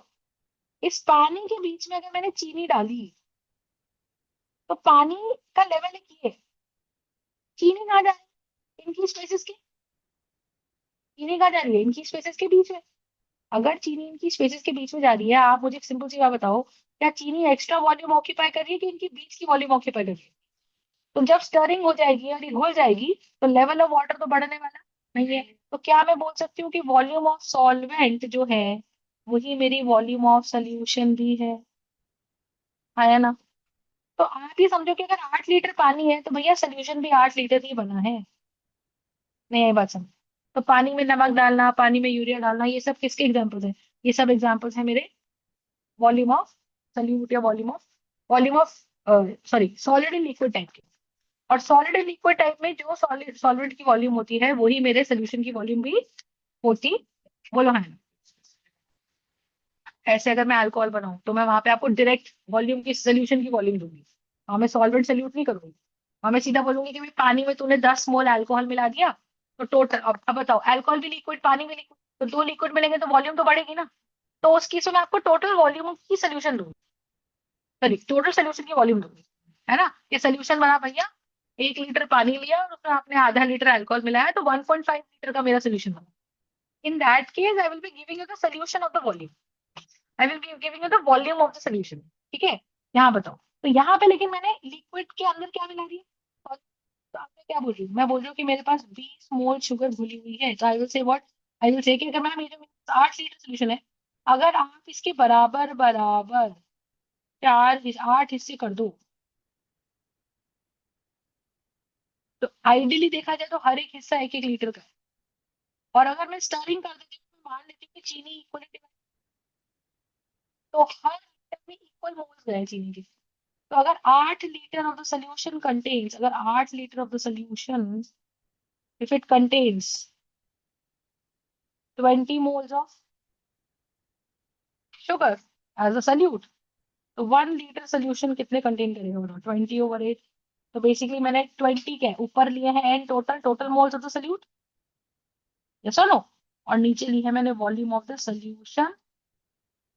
इस पानी के बीच में अगर मैंने चीनी डाली, तो पानी का लेवल एक ये है, चीनी कहाँ जा रही है, इनकी स्पेसिस के, चीनी कहाँ जा रही है, इनकी स्पेसिस के बीच में। अगर चीनी इनकी स्पेसिस के बीच में जा रही है, आप मुझे एक सिंपल सी बात बताओ, क्या चीनी एक्स्ट्रा वॉल्यूम ऑक्यूपाई कर रही है कि इनकी बीच की वॉल्यूम ऑक्यूपाई कर रही है? तो जब स्टरिंग हो जाएगी और ये घुल जाएगी, तो लेवल ऑफ वाटर तो बढ़ने वाला नहीं है। तो क्या मैं बोल सकती हूँ कि वॉल्यूम ऑफ सॉल्वेंट जो है, वही मेरी वॉल्यूम ऑफ सोल्यूशन भी है। आया ना? तो आप ये समझो कि अगर 8 लीटर पानी है, तो भैया सोल्यूशन भी 8 लीटर ही बना है। नहीं, ये बात समझ। तो पानी में नमक डालना, पानी में यूरिया डालना, ये सब किसके एग्जाम्पल्स हैं? ये सब एग्जाम्पल्स हैं मेरे वॉल्यूम ऑफ सल्यूट या volume of sorry solid and liquid type के। और सॉलिड एंड लिक्विड टाइप में जो सॉलिड सॉल्वेंट की वॉल्यूम होती है, वही मेरे सोल्यूशन की वॉल्यूम भी होती। बोलो हाँ ना? ऐसे अगर मैं अल्कोहल बनाऊं, तो मैं वहां पे आपको डायरेक्ट वॉल्यूम की, सोल्यूशन की वॉल्यूम दूंगी, वहां मैं सॉल्वेंट सल्यूट नहीं करूंगी। वहां मैं सीधा बोलूंगी कि भाई पानी में तूने 10 मोल अल्कोहल मिला दिया, तो टोटल, अब बताओ, अल्कोहल भी लिक्विड, पानी भी लिक्विड, तो दो लिक्विड मिलेंगे तो वॉल्यूम तो बढ़ेगी ना। तो उस केस में मैं आपको टोटल वॉल्यूम की सोल्यूशन दूंगी, सॉरी टोटल सोल्यूशन की वॉल्यूम दूंगी। है ना? ये सोल्यूशन बना भैया, 1 लीटर पानी लिया और उसमें आपने आधा लीटर अल्कोहल मिलाया, तो 1.5 लीटर का मेरा सोल्यूशन बना। In that case I will be giving you the solution of the volume, I will be giving you the volume of the solution. ठीक है? यहाँ बताओ, तो यहाँ पे लेकिन मैंने लिक्विड के अंदर क्या मिला दिया? और तो अब मैं क्या बोल रही हूँ, मैं बोल रही हूँ कि मेरे पास 20 मोल शुगर घुली हुई है, तो I will say what, I will say कि अगर मैम ये जो 8 लीटर सोल्यूशन है, अगर आप इसके बराबर बराबर 8 हिस्से कर दो, तो आइडियली देखा जाए तो हर एक हिस्सा 1-1 लीटर का है। और अगर मैं स्टरिंग कर देती हूँ, तो मान लेती हूँ कि चीनी इक्वलिटी, तो हर लीटर में इक्वल मोल्स गए चीनी के। तो अगर 8 litre of the solution contains, अगर 8 litre of the solution, if it contains 20 moles of sugar as a solute, तो 1 लीटर सोल्यूशन कितने कंटेन करेगा बताओ, 20/8। तो बेसिकली मैंने 20 क्या है ऊपर लिए हैं, n total total moles of the solute, yes और नो, और नीचे ली है मैंने volume of the solution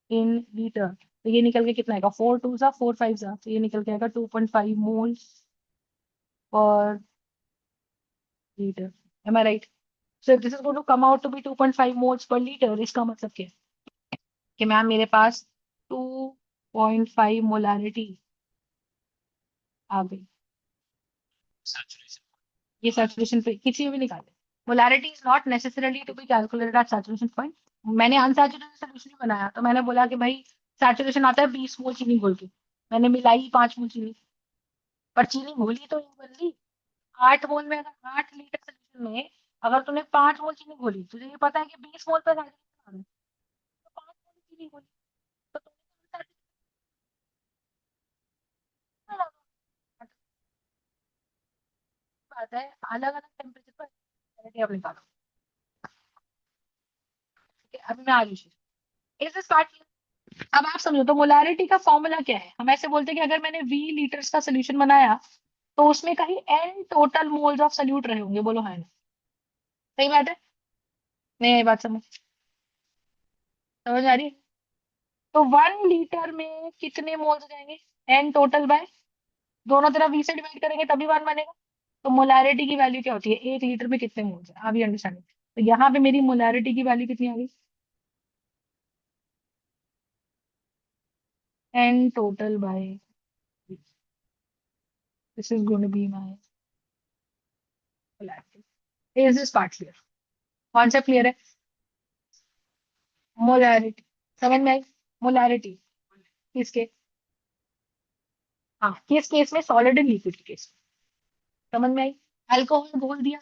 in litre. तो ये निकल के कितना आएगा, 4 2 सा 4 5 सा, तो ये निकल के आएगा 2.5 moles per litre. Am I right? So this is going to come out to be 2.5 moles per litre. इसका मतलब क्या है कि मैम मेरे पास 2.5 मोलारिटी आ गई।
सैचुरेशन।
ये सैचुरेशन पे किसी में भी निकाले, molarity is not necessarily to be calculated at saturation point. मैंने अनसैचुरेटेड सोल्यूशन बनाया, तो मैंने बोला कि भाई सैचुरेशन आता है 20 मोल चीनी घोल के, मैंने मिलाई 5 मोल चीनी, पर चीनी घोली तो ओनली 8 मोल में। अगर 8 लीटर सोल्यूशन में अगर तूने 5 मोल चीनी घोली, तुझे ये पता है कि 20 मोल पर सैचुरेशन आ रहा है, तो 5 मोल चीनी घोली, तो तुमने बात है, अलग अलग टेम्परेचर पर आप निकालो। ठीक है, अभी मैं आ रही हूँ, इज दिस पार्ट। अब आप समझो, तो मोलारिटी का फॉर्मूला क्या है, हम ऐसे बोलते हैं कि अगर मैंने 20 लीटर्स का सोल्यूशन बनाया, तो उसमें कहीं n total moles of solute रहे होंगे, बोलो है ना? सही बात है? नहीं, ये बात समझ समझ आ रही है? तो 1 लीटर में कितने मोल्स जाएंगे, एन टोटल बाय, दोनों तरफ वी से डिवाइड करेंगे तभी वन बनेगा। तो मोलारिटी की वैल्यू क्या होती है, 1 लीटर में कितने मोल्स है, अभी अंडरस्टैंड। तो यहाँ पे मेरी मोलारिटी की वैल्यू कितनी आ गई, n total by, this is going to be my molarity. Is this part clear? Concept clear है? मोलारिटी समझ में आई? मोलारिटी किसके, हाँ, किस केस में? सॉलिड एंड लिक्विड के केस में। समझ में आई? अल्कोहल बोल दिया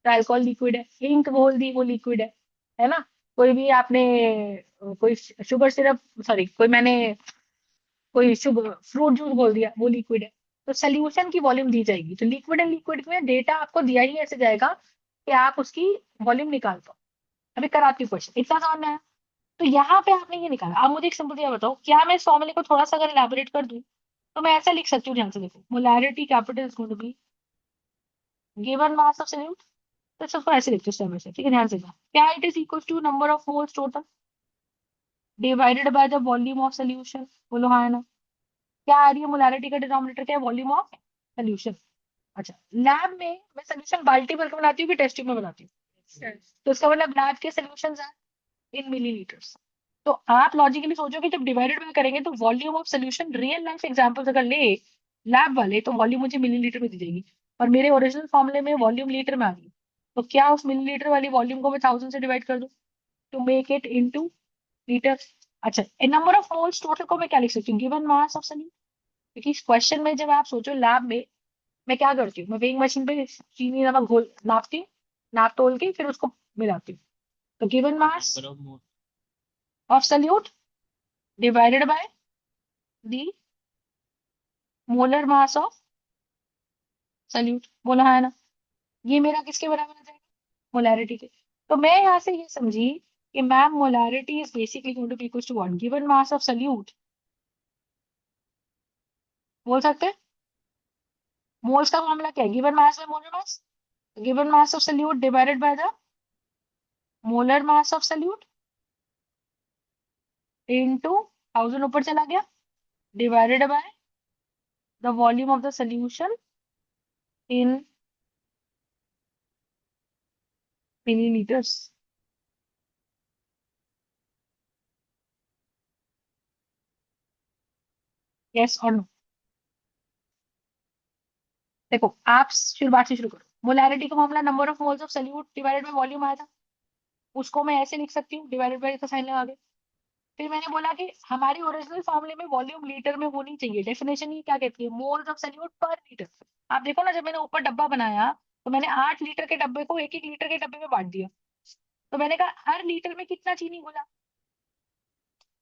तो अल्कोहल लिक्विड है, इंक बोल दी वो लिक्विड है ना? कोई भी आपने कोई शुगर सिरप, सॉरी कोई मैंने कोई शुगर फ्रूट जूस बोल दिया वो लिक्विड है। तो सोल्यूशन की वॉल्यूम दी जाएगी, तो लिक्विड एंड लिक्विड में डेटा आपको दिया ही ऐसे जाएगा कि आप उसकी वॉल्यूम निकाल पाओ। अभी कराती हूँ क्वेश्चन, इतना समझ में आया? तो यहाँ पे आपने ये निकाला। अब मुझे एक सिंपल सा बताओ, क्या मैं इस फॉर्मूले को थोड़ा सा अगर इलेबोरेट कर दूं तो मैं ऐसा लिख सकती हूँ? ध्यान से देखो, molarity capital is going to be given mass of solute. तो इसको ऐसे लिखते हैं स्टेप बाय स्टेप, ठीक है? ध्यान से क्या, it is equal to number of moles total divided by the volume of solution. बोलो हाँ है ना? क्या आ रही है? मोलैरिटी का डिनोमिनेटर क्या है? Volume of solution. अच्छा, लैब में मैं सोल्यूशन बाल्टी भर के बनाती हूँ कि टेस्ट ट्यूब में बनाती हूँ? तो इसका मतलब लैब के सोल्यूशंस हैं इन मिलीलीटर्स। तो आप लॉजिकली सोचो कि जब डिवाइडेड बाय करेंगे तो volume of solution, real life examples अगर ले लैब वाले, तो वॉल्यूम मुझे मिलीलीटर में दी जाएगी। और मेरे ओरिजिनल फॉर्मूले में वॉल्यूम लीटर में आ गई। तो क्या उस मिलीलीटर वाली वॉल्यूम को मैं 1000 से डिवाइड कर दूं to make it into litre? अच्छा, नंबर ऑफ मोल्स टोटल को मैं क्या लिख सकती हूँ? Given mass of solution. क्योंकि इस क्वेश्चन में जब आप सोचो लैब में, मैं क्या करती हूँ? मैं वेइंग मशीन पे चीनी नमक घोल नापती हूँ, नाप तोल के फिर उसको मिलाती हूँ। तो given mass
number of mole.
Of solute divided by the molar mass of solute. बोला है ना? ये मेरा किसके बराबर आ जाएगा? मोलैरिटी के। तो मैं यहाँ से ये समझी कि ma'am molarity is basically going to be equal to what? Given mass of solute. बोल सकते हैं मोल्स का मामला क्या है? Given mass by molar mass. Given mass of solute divided by the molar mass of solute into 1000 ऊपर चला गया, divided by the volume of the solution in millilitres. Yes और नो? देखो, आप शुरुआत से शुरू करो। मोलैरिटी का मामला number of moles of solute divided by volume आया था, उसको मैं ऐसे लिख सकती हूँ, डिवाइडेड बाय का साइन लगा के। फिर मैंने बोला कि हमारे ओरिजिनल फॉर्मूले में वॉल्यूम लीटर में होनी चाहिए। डेफिनेशन ही क्या कहती है? मोल्स ऑफ सोल्यूट पर लीटर। आप देखो ना, जब मैंने ऊपर डब्बा बनाया तो मैंने 8 लीटर के डब्बे को 1-1 लीटर के डब्बे में बांट दिया। तो मैंने कहा हर लीटर में कितना चीनी घुला,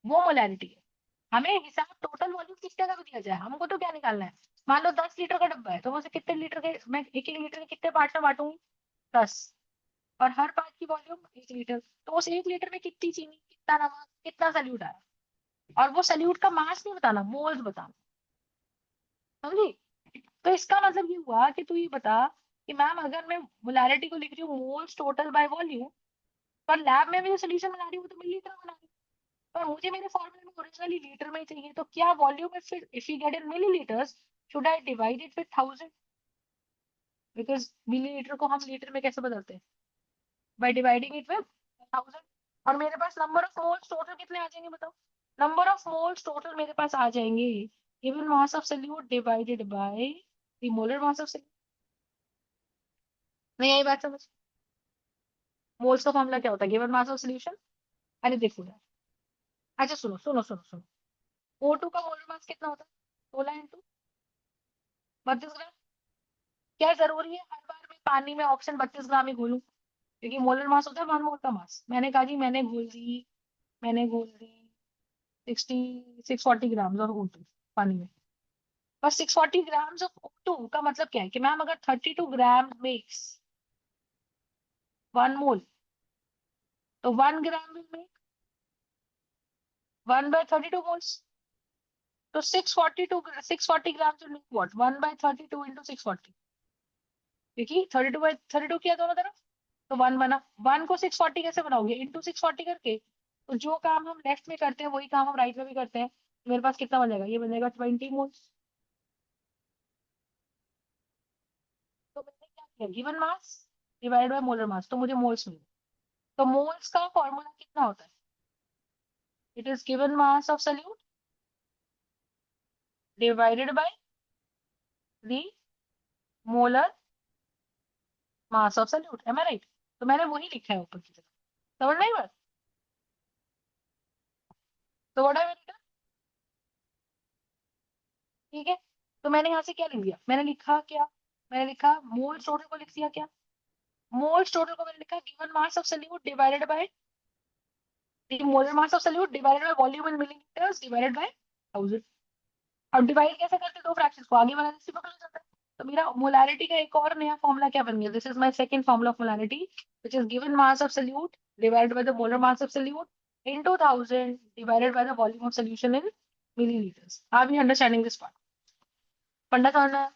वो मोलैरिटी है। हमें हिसाब टोटल वॉल्यूम कितने का भी दिया जाए, हमको तो क्या निकालना है? मान लो 10 लीटर का डब्बा है तो मैं उसे कितने लीटर के, मैं 1-1 लीटर के कितने पार्ट में बांटूंगी? 10। और हर पार्ट की वॉल्यूम 1 लीटर, तो उस 1 लीटर में कितनी चीनी, कितना नमक, कितना सल्यूट आया? और वो सल्यूट का मास नहीं बताना, मोल्स बताना। समझी? तो इसका मतलब ये हुआ कि तू ये बता कि मैम अगर मैं मोलैरिटी को लिख रही हूँ मोल्स टोटल बाय वॉल्यूम, पर लैब में मैं सोल्यूशन बना रही हूँ तो मिलीलीटर में बना रही हूँ, पर मुझे मेरे फॉर्मूले में ओरिजिनली लीटर में ही चाहिए। तो क्या volume if you get in millilitres, should I divide it with 1000? Because millilitre को हम लीटर में कैसे बदलते हैं? By dividing it with 1000। और मेरे पास नंबर ऑफ मोल्स टोटल कितने आ जाएंगे बताओ? नंबर ऑफ मोल्स टोटल मेरे पास आ जाएंगे given mass of solute divided by the molar mass of solute. नहीं आई बात समझ? मोल्स का फॉर्मूला क्या होता है? Given mass of solution. अरे देखो यार, अच्छा सुनो सुनो सुनो सुनो, O2 का मोलर मास कितना होता है? 16 × 32 ग्राम। क्या जरूरी है हर बार में पानी में ऑप्शन 32 ग्राम ही घोलूं? क्योंकि मोलर मास होता है 1 मोल का मास। मैंने कहा जी मैंने घोल दी 640 ग्राम ऑफ O2 पानी में। पर 640 ग्राम ऑफ O2 का मतलब क्या है कि मैम अगर 32 ग्राम मेक्स 1 मोल, तो 1 ग्राम विल मेक 1/32 मोल्स। तो 640 ग्राम टू मेक व्हाट? 1/32 इंटू 640। क्योंकि 32/32 किया दोनों तरफ, तो 1 बना। 1 को 640 कैसे बनाओगे? इंटू 640 करके। तो जो काम हम लेफ्ट में करते हैं वही काम हम राइट में भी करते हैं। तो मेरे पास कितना बनेगा? ये बनेगा 20 मोल्स। तो मैंने क्या किया? Given mass divide by molar मास, तो मुझे मोल्स मिले। तो मोल्स का फॉर्मूला कितना होता है? It is given mass of solute divided by the molar mass of solute. Am I right? तो मैंने वही लिखा है ऊपर की तरफ। समझ में आई बात? तो व्हाट आई, ठीक है? तो मैंने यहाँ से क्या लिख दिया, मैंने लिखा क्या, मैंने लिखा मोल्स टोटल को लिख दिया क्या, मोल्स टोटल को मैंने लिखा given mass of solute divided bye the molar mass of solute divided by volume in milliliters divided by 1000। अब डिवाइड कैसे करते हैं दो फ्रैक्शंस को, आगे वाला रेसिप्रोकल हो जाता है। तो मेरा मोलारिटी का एक और नया फॉर्मूला क्या बन गया, this is my second formula of molarity which is given mass of solute divided by the molar mass of solute into 1000 divided by the volume of solution in milliliters। Are we understanding this part? फंडा समझना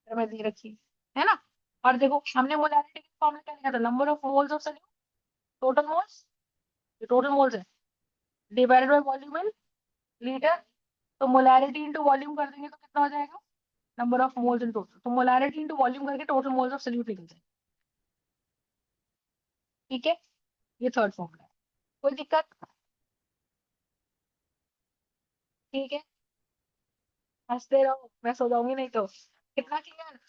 में दे रखी है ना। और देखो हमने molarity का फॉर्मूला क्या लिखा था, number of moles of solute, total moles, ये टोटल मोल्स है, divided by volume in litre. तो मोलारिटी इंटू वॉल्यूम कर देंगे तो कितना हो जाएगा, number of moles in total. तो मोलारिटी इंटू वॉल्यूम करके टोटल मोल्स ऑफ सोल्यूट निकल जाए। ठीक है, ये थर्ड फॉर्मूला है, कोई दिक्कत? ठीक है, हंसते रहो, मैं सो जाऊंगी नहीं तो। कितना क्लियर?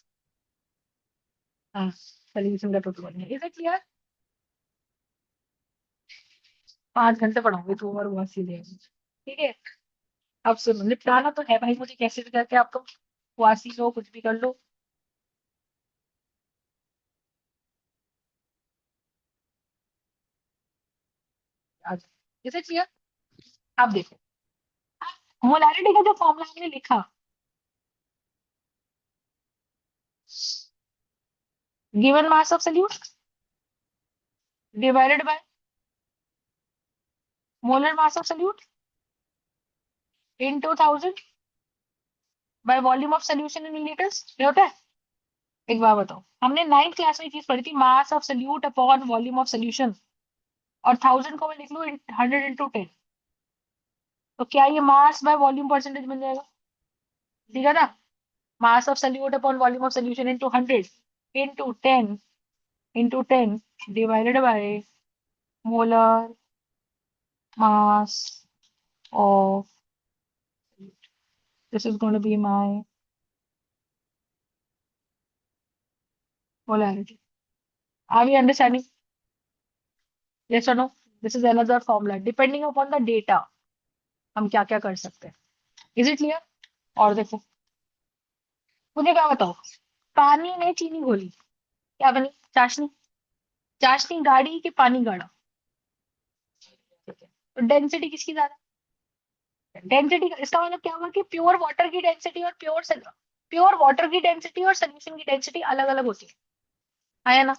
हाँ, सोल्यूशन का total volume, is it clear? 5 घंटे पढ़ाऊंगी तो और बहुत सीधे। ठीक है, अब सुनो, निपटाना तो है भाई मुझे कैसे भी करके, आप तो वासी लो कुछ भी कर लो। Is it clear? आप देखो, मोलारिटी का जो फॉर्मूला हमने लिखा, given mass of solute divided by molar mass of solute into 1000 by volume of solution in litres, ये होता है। एक बार बताओ, हमने 9th क्लास में चीज पढ़ी थी, मास of solute upon volume of solution, और 1000 को मैं लिख लूं 100 into 10, तो क्या ये मास बाय वॉल्यूम परसेंटेज बन जाएगा? ठीक है ना, mass of solute upon volume of solution into 100 into 10 divided by molar mass of, this is going to be my molarity। Are we understanding? Yes or no? This is another formula depending upon the data, हम क्या क्या कर सकते हैं। Is it clear? और देखो, मुझे क्या बताओ, पानी में चीनी घोली, क्या बनी, चाशनी। चाशनी गाढ़ी कि पानी गाढ़ा? ठीक है, तो डेंसिटी किसकी ज्यादा? डेंसिटी, इसका मतलब क्या हुआ कि प्योर वाटर की डेंसिटी और प्योर वाटर की डेंसिटी और सोल्यूशन की डेंसिटी अलग अलग होती है ना।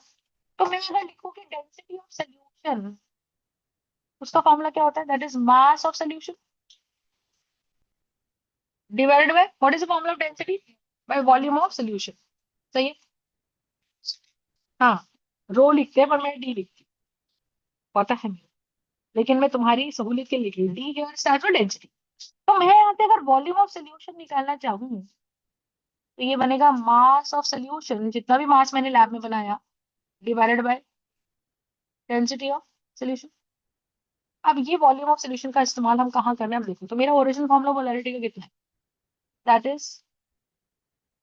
तो मैं अगर लिखूं कि डेंसिटी ऑफ सोल्यूशन, उसका फॉर्मूला क्या होता है, that is mass of solution divided by what is the formula of density, by volume of solution. सही है, हाँ, रो लिखते हैं पर मैं डी लिखती हूँ, पता है मुझे, लेकिन मैं तुम्हारी सहूलियत के लिए लिख रही हूँ, D here stands for density. तो मैं यहाँ पे अगर वॉल्यूम ऑफ सोल्यूशन निकालना चाहूँ तो ये बनेगा मास ऑफ सोल्यूशन, जितना भी मास मैंने लैब में बनाया, divided by density of solution. अब ये वॉल्यूम ऑफ सोल्यूशन का इस्तेमाल हम कहाँ कर रहे हैं, अब देखो, तो मेरा ओरिजिनल फॉर्मूला मोलैरिटी का कितना है, that is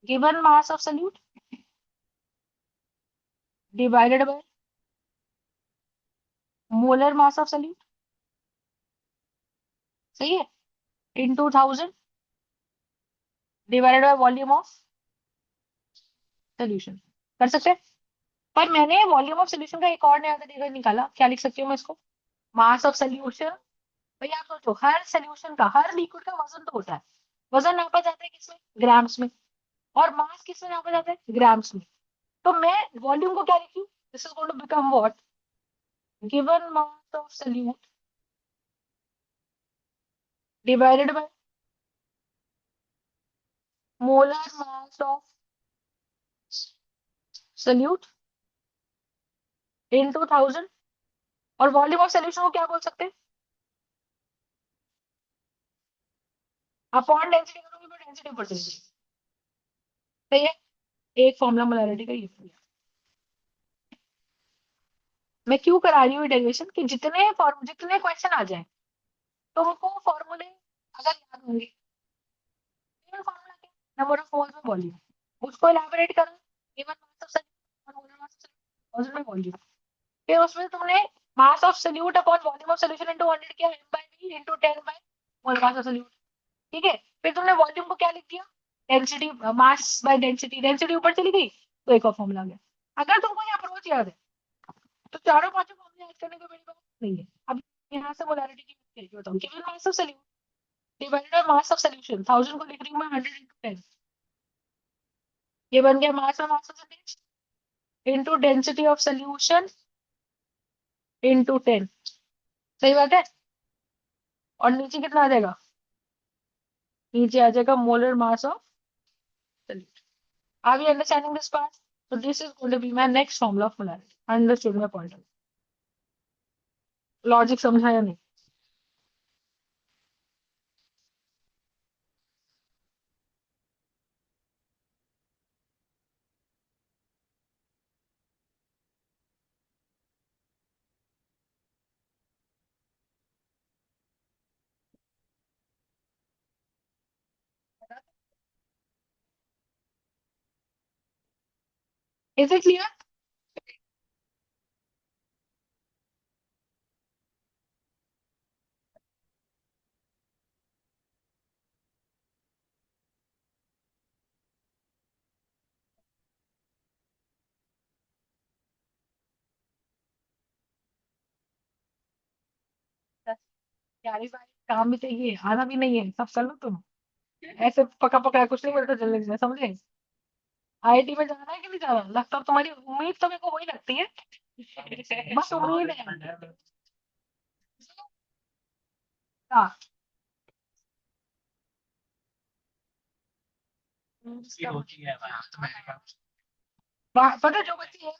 given mass of solute divided by molar mass of solute, सही है, into 1000 divided by volume of solution. कर सकते हैं, पर मैंने वॉल्यूम ऑफ सोल्यूशन का एक और नया तरीका निकाला, क्या लिख सकती हूँ मैं इसको, मास ऑफ सोल्यूशन। भाई आप सोचो, हर सोल्यूशन का, हर लिक्विड का वजन तो होता है, वजन नापा जाता है किसमें, ग्राम्स में, और मास किसमें नापा जाता है, ग्राम्स में। तो मैं वॉल्यूम को क्या लिखूं, this is going to become what, given mass of solute divided by molar mass of solute into 1000, और वॉल्यूम ऑफ सोल्यूशन को क्या बोल सकते हैं, अपॉन डेंसिटी करोगे तो डेंसिटी बढ़ जाएगी। सही है, एक फॉर्मूला मोलैरिटी का ये हो गया। मैं क्यों करा रही हूँ डेरिवेशन, कि जितने क्वेश्चन आ जाए तुमको फॉर्मूले अगर याद होंगे, फॉर्मूला क्या, नंबर ऑफ मोल्स में वॉल्यूम, उसको इलैबोरेट करो, गिवन मास ऑफ सोल्यूट और मोलर मास ऑफ सोल्यूट में वॉल्यूम, फिर उसमें तुमने मास of solute upon volume of solution into 100 किया, m/v into 10 bye molar mass of solute. ठीक है, फिर तुमने वॉल्यूम को क्या लिख दिया, density, mass by density, density ऊपर चली गई तो एक और फॉर्मूला आ गया। अगर तुमको ये अप्रोच याद है तो चारों पांचों फॉर्मूले याद करने को बड़ी बात नहीं है। अब यहाँ से मोलारिटी की क्या बताऊँ, given mass of solution divided by mass of solution, 1000 को लिख रही हूँ मैं 100 into 10, ये बन गया मास और mass percentage into density of solution into 10। सही बात है। और नीचे कितना आ जाएगा, नीचे आ जाएगा molar mass of solution. Are we understanding this part? So this is going to be my next formula of molarity. Understood my point? Logic समझा या नहीं? Is it clear? यारी भाई काम भी चाहिए, आना भी नहीं है, सब कर लो तुम। ऐसे पका पका कुछ नहीं मिलता जल्दी में, समझे? आईआईटी में जाना है कि नहीं जाना, लगता तुम्हारी उम्मीद तो मेरे को वही लगती है, बस उम्मीद है। हाँ, पता है जो बच्चे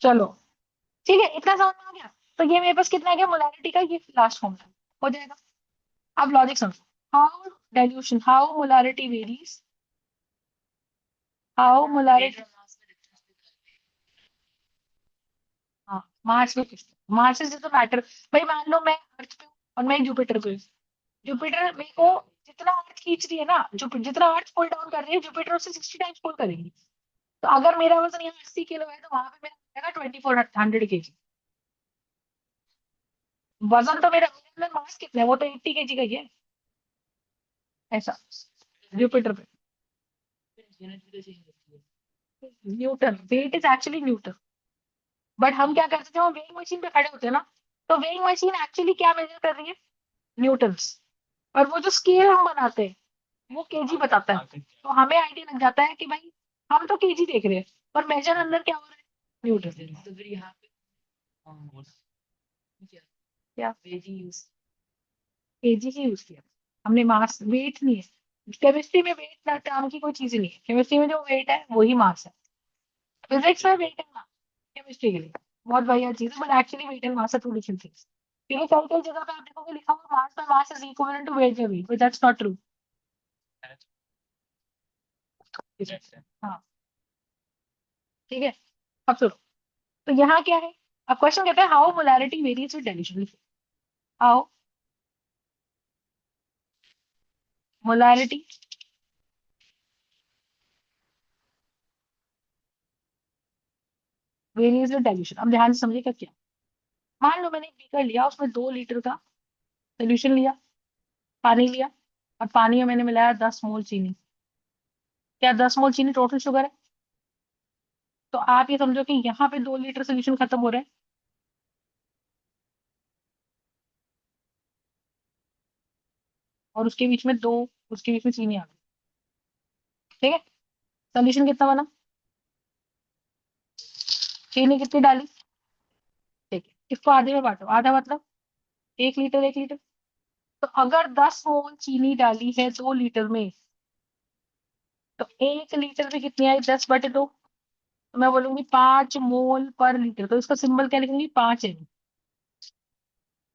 चलो ठीक है, इतना समझ में आ गया। तो ये मेरे पास कितना आ गया मोलारिटी का, ये लास्ट फॉर्मूला हो जाएगा। अब लॉजिक समझो, how dilution, how molarity varies, how molarity, हाँ मार्स में किस, मार्स इज द मैटर। भाई मान लो मैं अर्थ पे हूँ और मैं जुपिटर पे हूँ, जुपिटर मेरे को जितना अर्थ खींच रही है ना, जो जितना अर्थ पुल डाउन कर रही है जुपिटर उससे 60 टाइम्स पुल करेगी। तो अगर मेरा वजन यहाँ 80 किलो है तो वहां पे मेरा 2400 केजी। वजन तो मेरा, मास कितना है, वो तो 80 केजी का ही है। ऐसा जुपिटर पे, Newton, weight is actually Newton. But हम क्या करते थे, हम वेइंग मशीन पे खड़े होते हैं ना, तो वेइंग मशीन एक्चुअली क्या मेजर कर रही है, न्यूटन्स। और वो जो स्केल हम बनाते हैं वो केजी बताता है, तो हमें आइडिया लग जाता है कि भाई हम तो केजी देख रहे हैं पर मेजर अंदर क्या हो रहा है, न्यूटन। तो फिर यहाँ पे क्या केजी ही यूज किया हमने, मास वेट नहीं है। केमिस्ट्री में वेट ना नाम की कोई चीज नहीं है, केमिस्ट्री में जो वेट है वही मास है। फिजिक्स में वेट है ना, केमिस्ट्री के लिए बहुत बढ़िया चीज है, but actually weight and mass are two different things. क्योंकि कई कई जगह पे आप देखोगे लिखा हुआ mass by mass is equivalent to weight by weight, but that's not true. हाँ ठीक है। अब सुनो, तो यहाँ क्या है, अब क्वेश्चन कहता है how molarity varies with dilution. How molarity varies with dilution. अब ध्यान से समझिएगा क्या, मान लो मैंने एक बीकर लिया, उसमें 2 लीटर का सोल्यूशन लिया, पानी लिया, और पानी में मैंने मिलाया 10 मोल चीनी। क्या 10 मोल चीनी टोटल शुगर है? तो आप ये समझो कि यहाँ पे 2 लीटर सोल्यूशन खत्म हो रहा है, और उसके बीच में दो, उसके बीच में चीनी आ गई। ठीक है, सोल्यूशन कितना बना, चीनी कितनी डाली? ठीक है, इसको आधे में बांटो, आधा मतलब 1 लीटर 1 लीटर। तो अगर 10 मोल चीनी डाली है 2 लीटर में, तो 1 लीटर में कितनी आई, 10/2। तो मैं बोलूंगी 5 मोल/लीटर, तो इसका सिंबल क्या लिखूंगी, 5 M।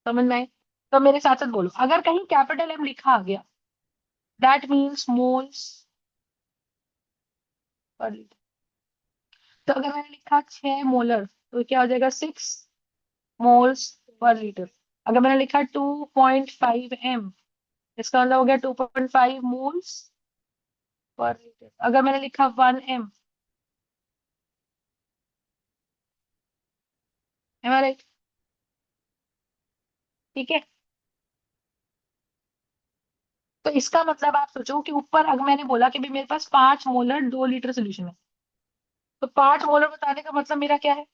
समझ में आए? तो मेरे साथ साथ बोलो, अगर कहीं कैपिटल M लिखा आ गया, that means moles per litre. तो अगर मैंने लिखा 6 मोलर, तो क्या हो जाएगा, 6 मोल्स/लीटर। अगर मैंने लिखा 2.5 M, इसका मतलब हो गया 2.5 मोल्स/लीटर। अगर मैंने लिखा 1 M, एम आई राइट? ठीक है, तो इसका मतलब आप सोचो कि ऊपर अगर मैंने बोला कि भाई मेरे पास 5 मोलर 2 लीटर सोल्यूशन है, तो 5 मोलर बताने का मतलब मेरा क्या है,